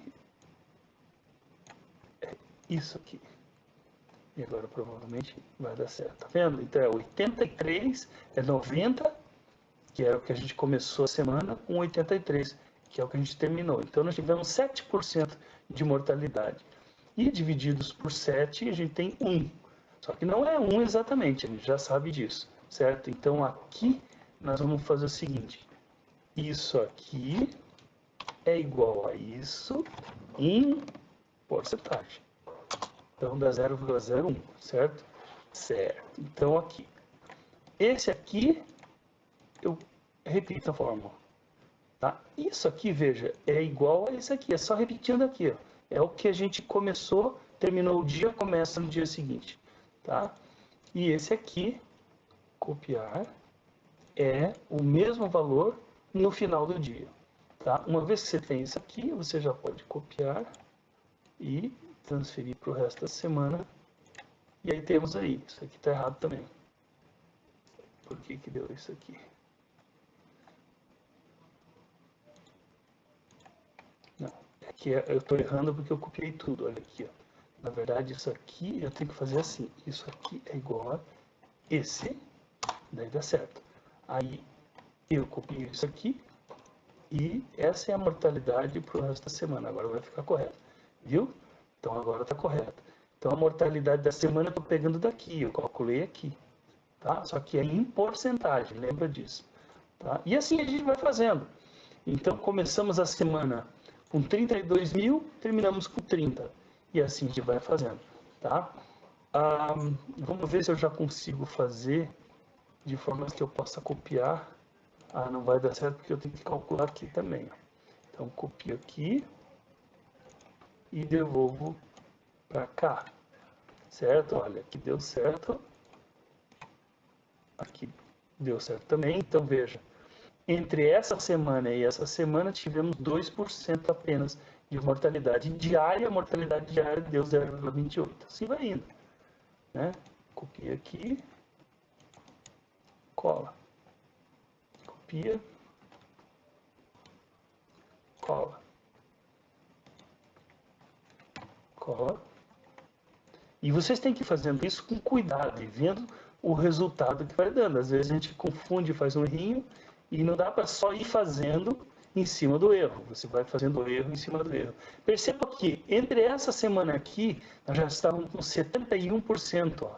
é isso aqui. E agora provavelmente vai dar certo. Tá vendo? Então é 83, é 90, que é o que a gente começou a semana, com 83, que é o que a gente terminou. Então nós tivemos 7% de mortalidade. E divididos por 7, a gente tem 1. Só que não é 1 exatamente, a gente já sabe disso, certo? Então aqui nós vamos fazer o seguinte. Isso aqui é igual a isso em porcentagem. Então dá 0,01, certo? Certo. Então aqui. Esse aqui, eu repito a fórmula. Tá? Isso aqui, veja, é igual a esse aqui. É só repetindo aqui. Ó. É o que a gente começou, terminou o dia, começa no dia seguinte. Tá? E esse aqui, copiar, é o mesmo valor no final do dia. Tá? Uma vez que você tem isso aqui, você já pode copiar e transferir para o resto da semana. E aí temos aí, isso aqui está errado também. Por que que deu isso aqui? Não, é que eu estou errando porque eu copiei tudo, olha aqui. Ó. Na verdade, isso aqui eu tenho que fazer assim. Isso aqui é igual a esse, daí dá certo. Aí eu copio isso aqui e essa é a mortalidade para o resto da semana. Agora vai ficar correto, viu? Então agora está correto. Então a mortalidade da semana eu estou pegando daqui, eu calculei aqui. Tá? Só que é em porcentagem, lembra disso. Tá? E assim a gente vai fazendo. Então começamos a semana com 32 mil, terminamos com 30. E assim a gente vai fazendo. Tá? Vamos ver se eu já consigo fazer de forma que eu possa copiar. Não vai dar certo porque eu tenho que calcular aqui também. Então copio aqui e devolvo para cá. Certo? Olha, aqui deu certo. Aqui deu certo também. Então veja, entre essa semana e essa semana tivemos 2% apenas de mortalidade diária. A mortalidade diária deu 0,28. Assim vai indo. Né? Copia aqui. Cola. Copia. Cola. Cola. E vocês têm que ir fazendo isso com cuidado e vendo o resultado que vai dando. Às vezes a gente confunde, faz um errinho e não dá para só ir fazendo em cima do erro. Você vai fazendo o erro em cima do erro. Perceba que entre essa semana aqui, nós já estávamos com 71%. Ó.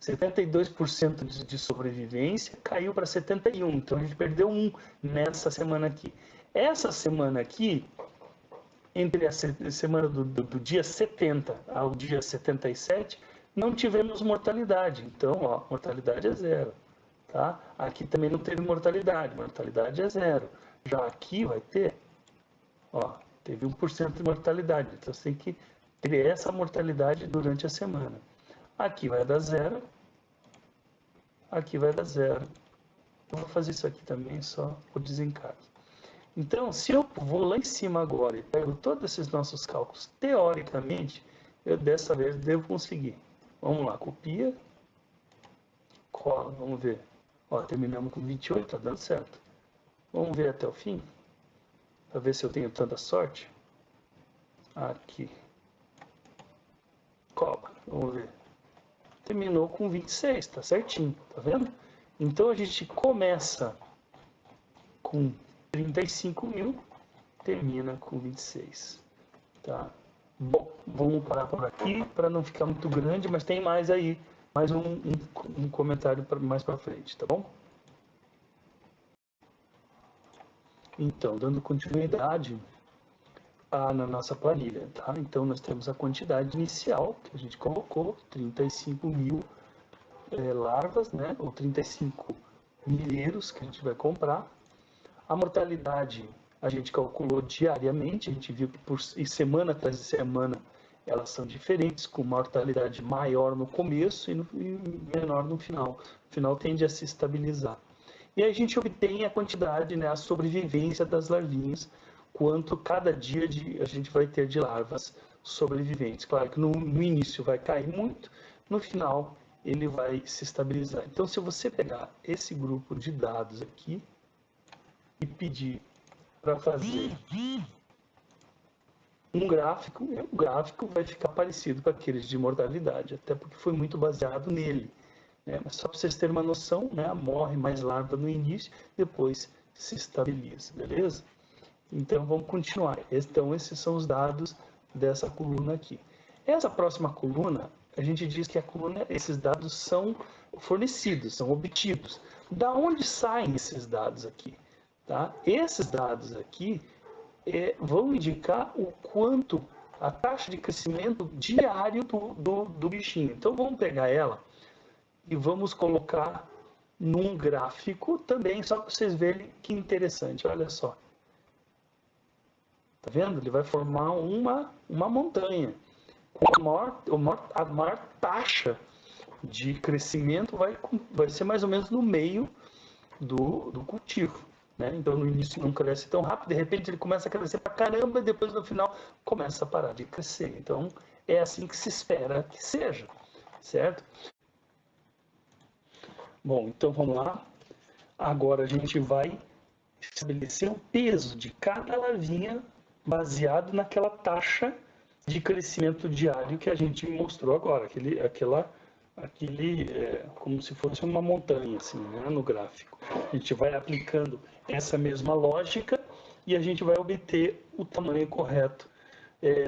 72% de sobrevivência caiu para 71%. Então a gente perdeu 1 nessa semana aqui. Essa semana aqui, entre a semana do dia 70 ao dia 77, não tivemos mortalidade. Então, ó, mortalidade é 0. Tá? Aqui também não teve mortalidade é 0. Já aqui vai ter, ó, teve 1% de mortalidade. Então você tem que ter essa mortalidade durante a semana. Aqui vai dar 0. Aqui vai dar 0. Eu vou fazer isso aqui também só por desencargo. Então, se eu vou lá em cima agora e pego todos esses nossos cálculos, teoricamente, eu dessa vez devo conseguir. Vamos lá, copia, cola, vamos ver. Ó, terminamos com 28, tá dando certo. Vamos ver até o fim, para ver se eu tenho tanta sorte. Aqui. Cola, vamos ver. Terminou com 26, tá certinho, tá vendo? Então a gente começa com 35 mil, termina com 26. Tá? Bom, vamos parar por aqui para não ficar muito grande, mas tem mais aí, mais um comentário mais para frente, tá bom? Então, dando continuidade na nossa planilha, tá? Então, nós temos a quantidade inicial que a gente colocou, 35 mil larvas, né? Ou 35 milheiros que a gente vai comprar. A mortalidade a gente calculou diariamente, a gente viu que por semana atrás de semana elas são diferentes, com mortalidade maior no começo e menor no final. No final tende a se estabilizar. E aí a gente obtém a quantidade, né, a sobrevivência das larvinhas, quanto cada dia a gente vai ter de larvas sobreviventes. Claro que no início vai cair muito, no final ele vai se estabilizar. Então, se você pegar esse grupo de dados aqui e pedir para fazer um gráfico, o gráfico vai ficar parecido com aqueles de mortalidade, até porque foi muito baseado nele. Né? Mas só para vocês terem uma noção, né? Morre mais larva no início, depois se estabiliza, beleza? Então vamos continuar. Então esses são os dados dessa coluna aqui. Essa próxima coluna, a gente diz que esses dados são fornecidos, são obtidos. Da onde saem esses dados aqui? Tá? Esses dados aqui vão indicar o quanto a taxa de crescimento diário do bichinho. Então vamos pegar ela e vamos colocar num gráfico também, só para vocês verem que interessante. Olha só. Tá vendo? Ele vai formar uma montanha. A maior taxa de crescimento vai ser mais ou menos no meio do cultivo. Né? Então no início não cresce tão rápido, de repente ele começa a crescer pra caramba e depois no final começa a parar de crescer. Então é assim que se espera que seja, certo? Bom, então vamos lá. Agora a gente vai estabelecer o peso de cada larvinha baseado naquela taxa de crescimento diário que a gente mostrou agora, como se fosse uma montanha, assim, né, no gráfico. A gente vai aplicando essa mesma lógica e a gente vai obter o tamanho correto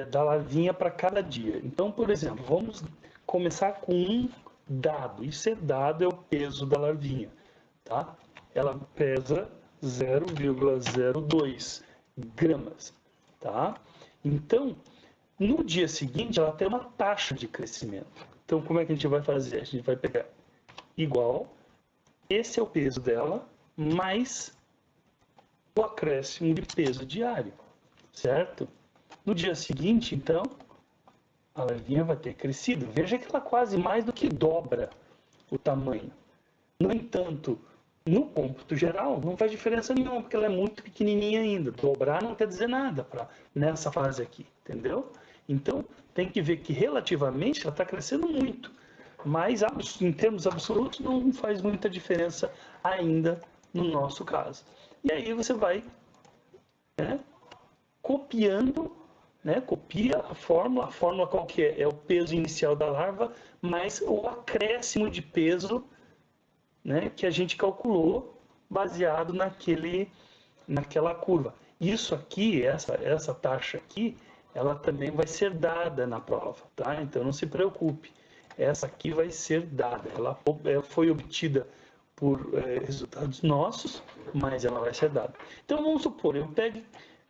da larvinha para cada dia. Então, por exemplo, vamos começar com um dado. Isso é dado, é o peso da larvinha, tá? Ela pesa 0,02 gramas, tá? Então, no dia seguinte, ela tem uma taxa de crescimento. Então, como é que a gente vai fazer? A gente vai pegar igual, esse é o peso dela, mais o acréscimo de peso diário, certo? No dia seguinte, então, a larvinha vai ter crescido. Veja que ela quase mais do que dobra o tamanho. No entanto, no cômputo geral, não faz diferença nenhuma, porque ela é muito pequenininha ainda. Dobrar não quer dizer nada nessa fase aqui, entendeu? Então, tem que ver que relativamente ela está crescendo muito. Mas, em termos absolutos, não faz muita diferença ainda no nosso caso. E aí você vai, né, copiando, né, copia a fórmula qual que é? É o peso inicial da larva, mais o acréscimo de peso, né, que a gente calculou baseado naquela curva. Isso aqui, essa taxa aqui, ela também vai ser dada na prova, tá? Então não se preocupe, essa aqui vai ser dada. Ela foi obtida por resultados nossos, mas ela vai ser dada. Então vamos supor, eu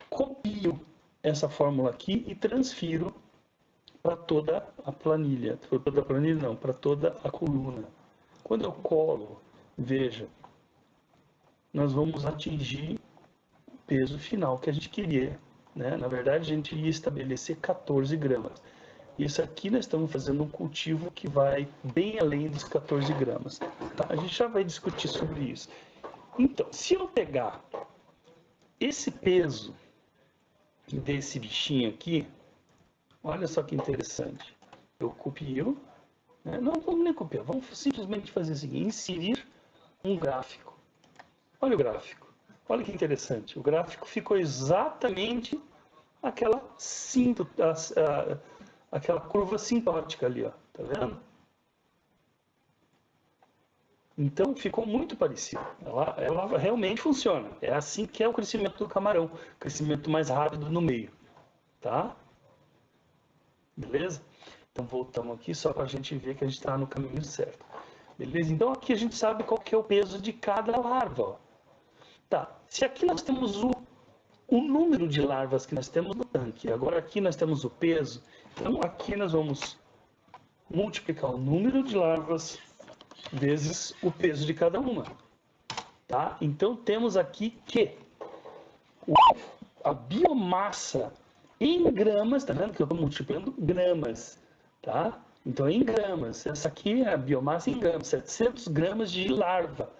copio essa fórmula aqui e transfiro para toda a planilha. Para toda a planilha não, para toda a coluna. Quando eu colo, veja, nós vamos atingir o peso final que a gente queria, né? Na verdade, a gente ia estabelecer 14 gramas. Isso aqui nós estamos fazendo um cultivo que vai bem além dos 14 gramas. Tá? A gente já vai discutir sobre isso. Então, se eu pegar esse peso desse bichinho aqui, olha só que interessante. Eu copio, né? Não vamos nem copiar, vamos simplesmente fazer o seguinte, inserir um gráfico. Olha o gráfico, olha que interessante. O gráfico ficou exatamente aquela curva sintótica ali, ó. Tá vendo? Então ficou muito parecido. Ela realmente funciona. É assim que é o crescimento do camarão, crescimento mais rápido no meio, tá? Beleza? Então voltamos aqui só para a gente ver que a gente está no caminho certo. Beleza? Então aqui a gente sabe qual que é o peso de cada larva. Ó. Tá. Se aqui nós temos o número de larvas que nós temos no tanque, agora aqui nós temos o peso, então aqui nós vamos multiplicar o número de larvas vezes o peso de cada uma. Tá? Então temos aqui que a biomassa em gramas, tá vendo que eu estou multiplicando gramas, tá? Então em gramas, essa aqui é a biomassa em gramas, 700 gramas de larva.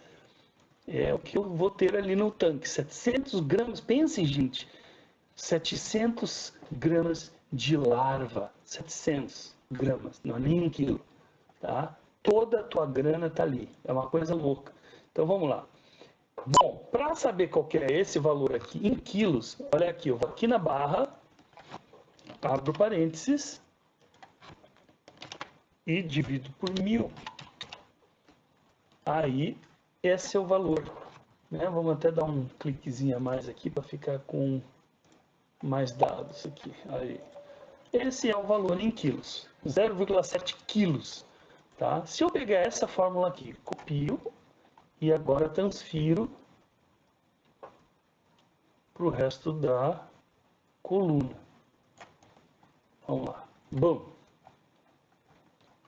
É o que eu vou ter ali no tanque, 700 gramas, pensem gente, 700 gramas de larva, 700 gramas, não é nem 1 quilo, tá? Toda a tua grana tá ali, é uma coisa louca. Então vamos lá. Bom, para saber qual que é esse valor aqui em quilos, olha aqui, eu vou aqui na barra, abro parênteses e divido por 1000. Aí, esse é o valor. Né? Vamos até dar um cliquezinho a mais aqui para ficar com mais dados aqui. Aí. Esse é o valor em quilos, 0,7 quilos. Tá? Se eu pegar essa fórmula aqui, copio e agora transfiro para o resto da coluna. Vamos lá. Bom,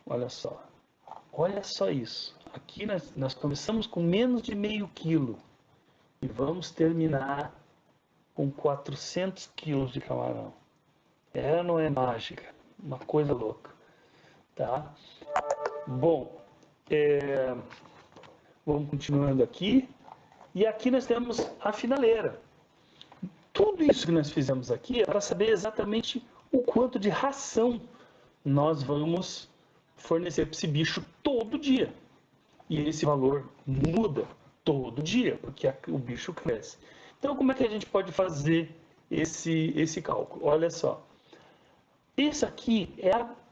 olha só isso. Aqui nós começamos com menos de meio quilo e vamos terminar com 400 quilos de camarão. Ela não é mágica, uma coisa louca, tá? Bom, vamos continuando aqui. E aqui nós temos a finaleira. Tudo isso que nós fizemos aqui é para saber exatamente o quanto de ração nós vamos fornecer para esse bicho todo dia. E esse valor muda todo dia, porque o bicho cresce. Então, como é que a gente pode fazer esse cálculo? Olha só. Isso aqui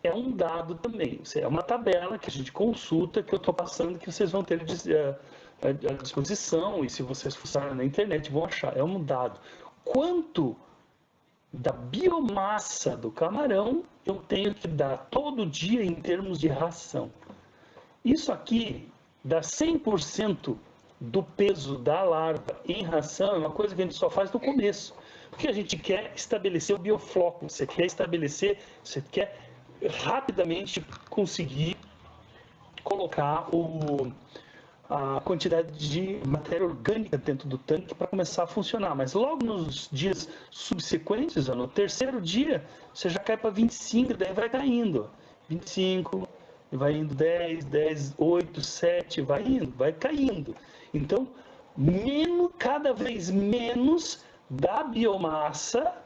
é um dado também. É uma tabela que a gente consulta, que eu estou passando, que vocês vão ter à disposição. E se vocês fuçarem na internet, vão achar. É um dado. Quanto da biomassa do camarão eu tenho que dar todo dia em termos de ração. Isso aqui dá 100% do peso da larva em ração, é uma coisa que a gente só faz no começo. Porque a gente quer estabelecer o biofloco, você quer rapidamente conseguir colocar a quantidade de matéria orgânica dentro do tanque para começar a funcionar. Mas logo nos dias subsequentes, no terceiro dia, você já cai para 25, daí vai caindo. 25, vai indo 10, 8, 7, vai indo, vai caindo. Então, cada vez menos da biomassa,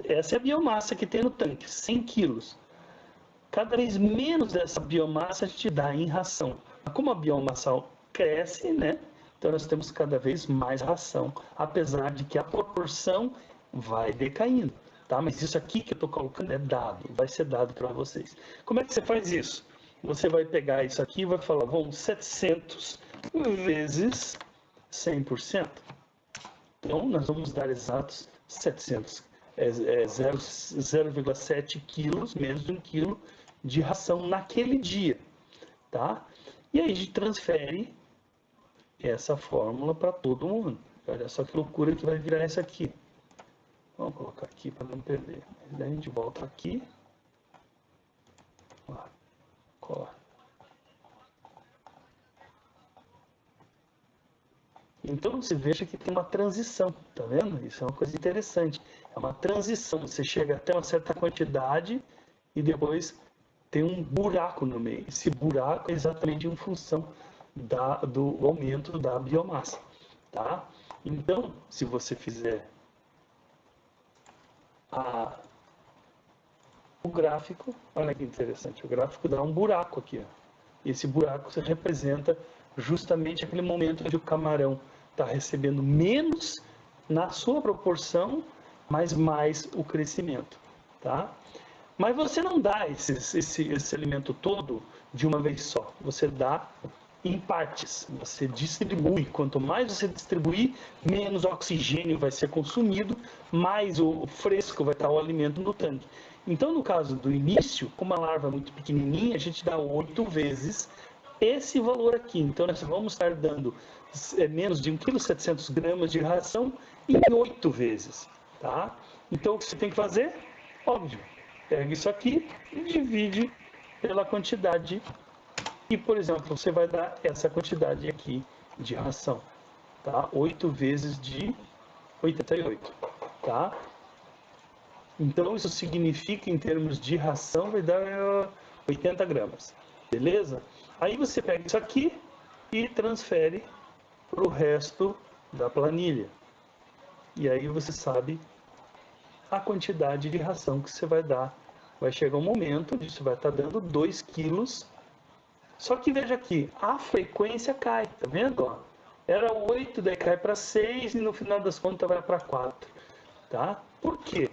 essa é a biomassa que tem no tanque, 100 quilos. Cada vez menos dessa biomassa a gente dá em ração. Mas como a biomassa cresce, né? Então nós temos cada vez mais ração, apesar de que a proporção vai decaindo, tá? Mas isso aqui que eu estou colocando é dado, vai ser dado para vocês. Como é que você faz isso? Você vai pegar isso aqui e vai falar, vamos 700 vezes 100%. Então nós vamos dar exatos 700, 0,7 quilos, menos de 1 quilo de ração naquele dia, tá? E aí a gente transfere essa fórmula para todo mundo. Olha só que loucura que vai virar essa aqui. Vamos colocar aqui para não perder. Daí a gente volta aqui. Lá, cola. Então você veja que tem uma transição, tá vendo? Isso é uma coisa interessante. É uma transição. Você chega até uma certa quantidade e depois tem um buraco no meio. Esse buraco é exatamente em função do aumento da biomassa, tá? Então, se você fizer o gráfico, olha que interessante, o gráfico dá um buraco aqui, ó. Esse buraco representa justamente aquele momento onde o camarão está recebendo menos na sua proporção, mas mais o crescimento, tá? Mas você não dá esse alimento todo de uma vez só. Você dá em partes. Você distribui. Quanto mais você distribuir, menos oxigênio vai ser consumido, mais o fresco vai estar o alimento no tanque. Então, no caso do início, como a larva é muito pequenininha, a gente dá 8 vezes esse valor aqui. Então, nós vamos estar dando menos de 1,7 kg de ração em 8 vezes. Tá? Então, o que você tem que fazer? Óbvio. Pega isso aqui e divide pela quantidade. E, por exemplo, você vai dar essa quantidade aqui de ração. Tá? 8 vezes de 88. Tá? Então, isso significa, em termos de ração, vai dar 80 gramas. Beleza? Aí você pega isso aqui e transfere para o resto da planilha. E aí você sabe a quantidade de ração que você vai dar. Vai chegar um momento onde você vai estar dando 2 quilos. Só que veja aqui, a frequência cai, tá vendo? Ó? Era 8, daí cai para 6 e no final das contas vai para 4. Tá? Por quê?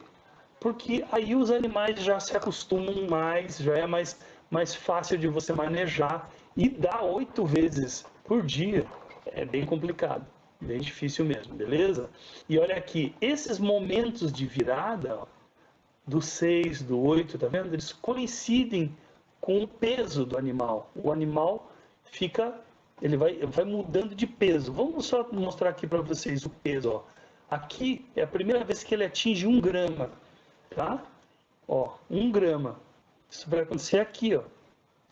Porque aí os animais já se acostumam mais, já é mais fácil de você manejar. E dar 8 vezes por dia é bem complicado. Bem difícil mesmo, beleza? E olha aqui, esses momentos de virada, ó, do 6, do 8, tá vendo? Eles coincidem com o peso do animal. O animal ele vai mudando de peso. Vamos só mostrar aqui para vocês o peso, ó. Aqui é a primeira vez que ele atinge 1 grama, tá? Ó, 1 grama. Isso vai acontecer aqui, ó,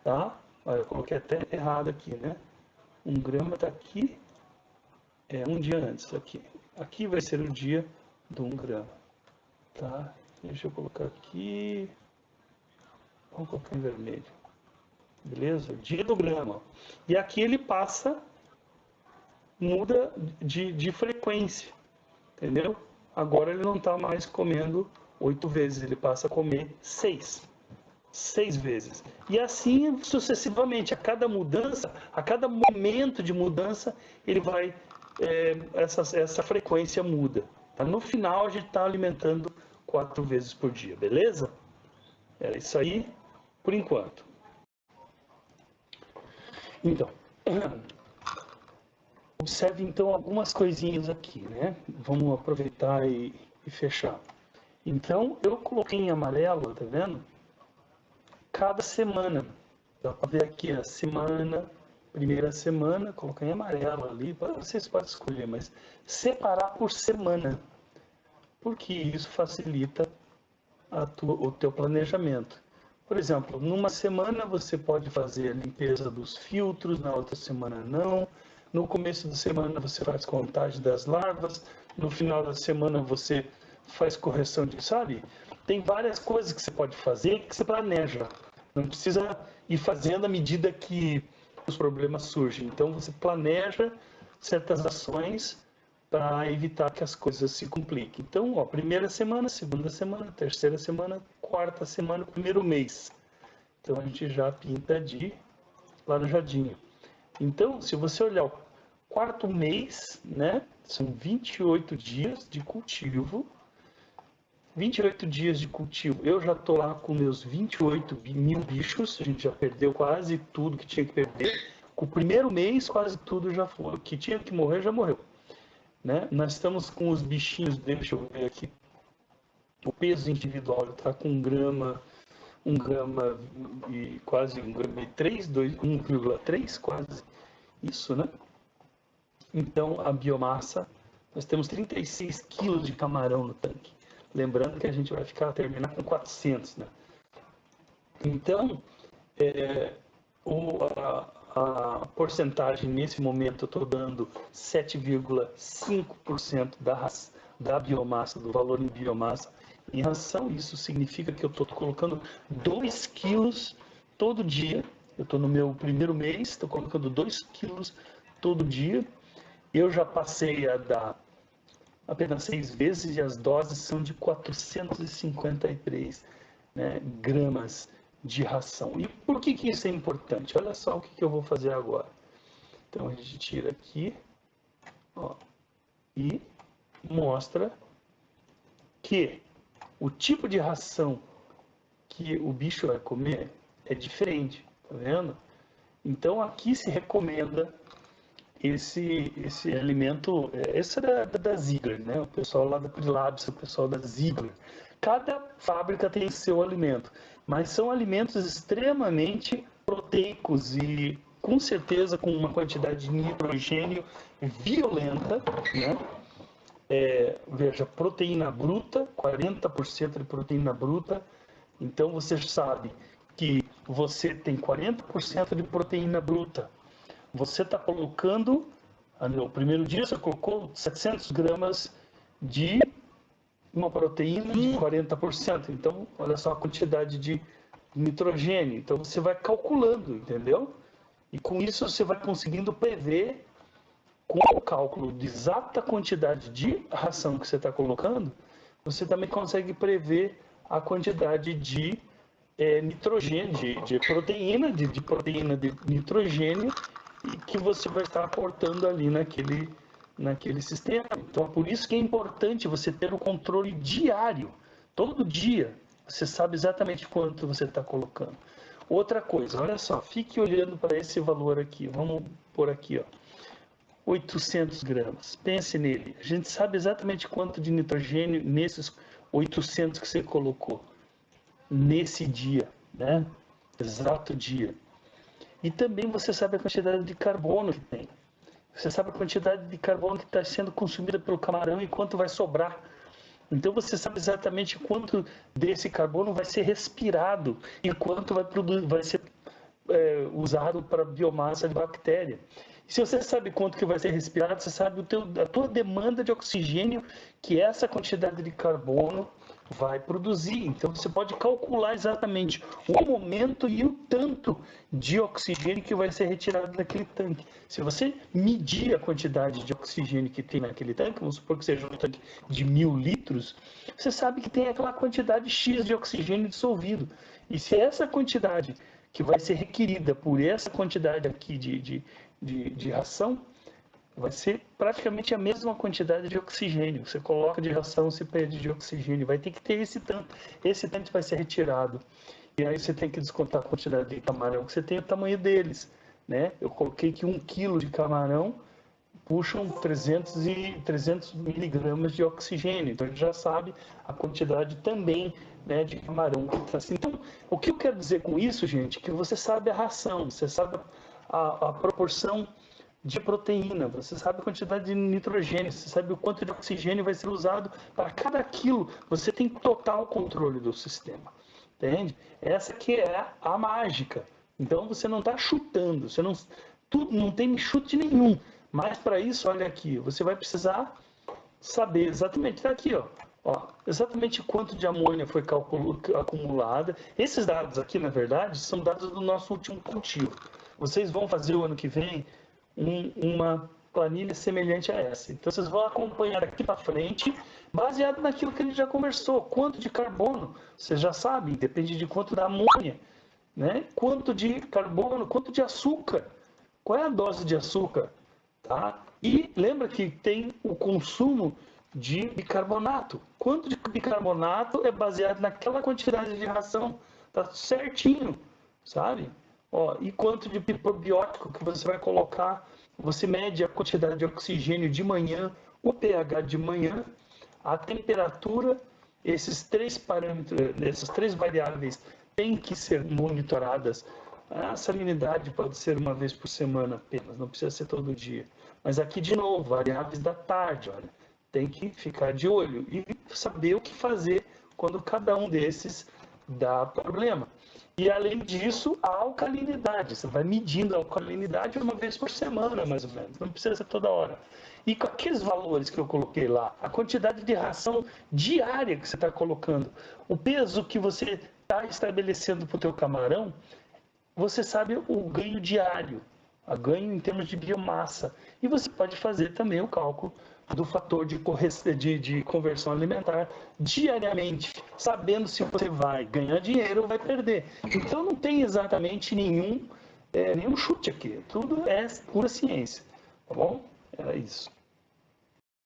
tá? Olha, eu coloquei até errado aqui, né? 1 grama tá aqui. Um dia antes aqui. Aqui vai ser o dia do 1 grama. Tá? Deixa eu colocar aqui. Vamos colocar em vermelho. Beleza? O dia do grama. E aqui ele muda de frequência. Entendeu? Agora ele não está mais comendo 8 vezes, ele passa a comer 6. 6 vezes. E assim sucessivamente. A cada mudança, a cada momento de mudança, ele vai. Essa frequência muda. Tá? No final, a gente está alimentando 4 vezes por dia, beleza? Era isso aí, por enquanto. Então, observe então algumas coisinhas aqui, né? Vamos aproveitar e fechar. Então, eu coloquei em amarelo, tá vendo? Cada semana. Dá para ver aqui a semana, primeira semana, coloquei em amarelo ali, vocês podem escolher, mas separar por semana, porque isso facilita o teu planejamento. Por exemplo, numa semana você pode fazer a limpeza dos filtros, na outra semana não. No começo da semana você faz contagem das larvas, no final da semana você faz correção de, sabe? Tem várias coisas que você pode fazer que você planeja. Não precisa ir fazendo à medida que os problemas surgem. Então você planeja certas ações para evitar que as coisas se compliquem. Então, ó, primeira semana, segunda semana, terceira semana, quarta semana, primeiro mês. Então a gente já pinta de laranjadinho. Então, se você olhar o quarto mês, né, são 28 dias de cultivo. 28 dias de cultivo. Eu já estou lá com meus 28 mil bichos. A gente já perdeu quase tudo que tinha que perder. Com o primeiro mês, quase tudo já foi. O que tinha que morrer, já morreu. Né? Nós estamos com os bichinhos, deixa eu ver aqui, o peso individual está com 1 grama e quase 1 grama e 3, 1,3 quase, isso, né? Então, a biomassa, nós temos 36 quilos de camarão no tanque. Lembrando que a gente vai terminar com 400, né? Então, a porcentagem nesse momento eu estou dando 7,5% da biomassa, do valor em biomassa em ração. Isso significa que eu estou colocando 2 quilos todo dia. Eu estou no meu primeiro mês, estou colocando 2 quilos todo dia. Eu já passei a dar apenas 6 vezes e as doses são de 453, né, gramas de ração. E por que isso é importante? Olha só o que eu vou fazer agora. Então a gente tira aqui, ó, e mostra que o tipo de ração que o bicho vai comer é diferente, tá vendo? Então aqui se recomenda esse alimento, esse é da Ziegler, né? O pessoal lá da Prilabs, o pessoal da Ziegler. Cada fábrica tem seu alimento, mas são alimentos extremamente proteicos e com certeza com uma quantidade de nitrogênio violenta, né? Veja, proteína bruta, 40% de proteína bruta. Então você sabe que você tem 40% de proteína bruta. Você está colocando, no primeiro dia você colocou 700 gramas de uma proteína de 40%. Então, olha só a quantidade de nitrogênio. Então, você vai calculando, entendeu? E com isso você vai conseguindo prever, com o cálculo de exata quantidade de ração que você está colocando, você também consegue prever a quantidade de nitrogênio, de proteína, de proteína de nitrogênio que você vai estar aportando ali naquele sistema. Então, por isso que é importante você ter o controle diário, todo dia. Você sabe exatamente quanto você está colocando. Outra coisa, olha só, fique olhando para esse valor aqui. Vamos por aqui, ó. 800 gramas. Pense nele. A gente sabe exatamente quanto de nitrogênio nesses 800 que você colocou nesse dia, né? Exato dia. E também você sabe a quantidade de carbono que tem. Você sabe a quantidade de carbono que está sendo consumida pelo camarão e quanto vai sobrar. Então você sabe exatamente quanto desse carbono vai ser respirado e quanto vai ser usado para biomassa de bactéria. Se você sabe quanto que vai ser respirado, você sabe a tua demanda de oxigênio que essa quantidade de carbono vai produzir. Então você pode calcular exatamente o momento e o tanto de oxigênio que vai ser retirado daquele tanque. Se você medir a quantidade de oxigênio que tem naquele tanque, vamos supor que seja um tanque de 1000 litros, você sabe que tem aquela quantidade X de oxigênio dissolvido. E se essa quantidade que vai ser requerida por essa quantidade aqui de ração, vai ser praticamente a mesma quantidade de oxigênio. Você coloca de ração, você perde de oxigênio. Vai ter que ter esse tanto. Esse tanto vai ser retirado. E aí você tem que descontar a quantidade de camarão que você tem, o tamanho deles. Né? Eu coloquei aqui 1 quilo de camarão puxam 300 miligramas de oxigênio. Então, a gente já sabe a quantidade também, né, de camarão que está assim. Então, o que eu quero dizer com isso, gente, é que você sabe a ração, você sabe a proporção de proteína, você sabe a quantidade de nitrogênio, você sabe o quanto de oxigênio vai ser usado para cada quilo. Você tem total controle do sistema, entende? Essa que é a mágica. Então, você não está chutando, não tem chute nenhum. Mas para isso, olha aqui, você vai precisar saber exatamente, está aqui, ó, exatamente quanto de amônia foi acumulada. Esses dados aqui, na verdade, são dados do nosso último cultivo. Vocês vão fazer o ano que vem uma planilha semelhante a essa. Então, vocês vão acompanhar aqui para frente, baseado naquilo que a gente já conversou. Quanto de carbono, vocês já sabem, depende de quanto da amônia, né? Quanto de carbono, quanto de açúcar. Qual é a dose de açúcar? Tá? E lembra que tem o consumo de bicarbonato. Quanto de bicarbonato é baseado naquela quantidade de ração? Tá certinho, sabe? Ó, e quanto de probiótico que você vai colocar? Você mede a quantidade de oxigênio de manhã, o pH de manhã, a temperatura. Esses 3 parâmetros, essas 3 variáveis têm que ser monitoradas. A salinidade pode ser uma vez por semana apenas, não precisa ser todo dia. Mas aqui, de novo, variáveis da tarde, olha, tem que ficar de olho e saber o que fazer quando cada um desses dá problema. E, além disso, a alcalinidade. Você vai medindo a alcalinidade uma vez por semana, mais ou menos, não precisa ser toda hora. E com aqueles valores que eu coloquei lá, a quantidade de ração diária que você está colocando, o peso que você está estabelecendo para o teu camarão, você sabe o ganho diário, o ganho em termos de biomassa. E você pode fazer também o cálculo do fator de conversão alimentar diariamente, sabendo se você vai ganhar dinheiro ou vai perder. Então não tem exatamente nenhum chute aqui, tudo é pura ciência, tá bom? Era isso.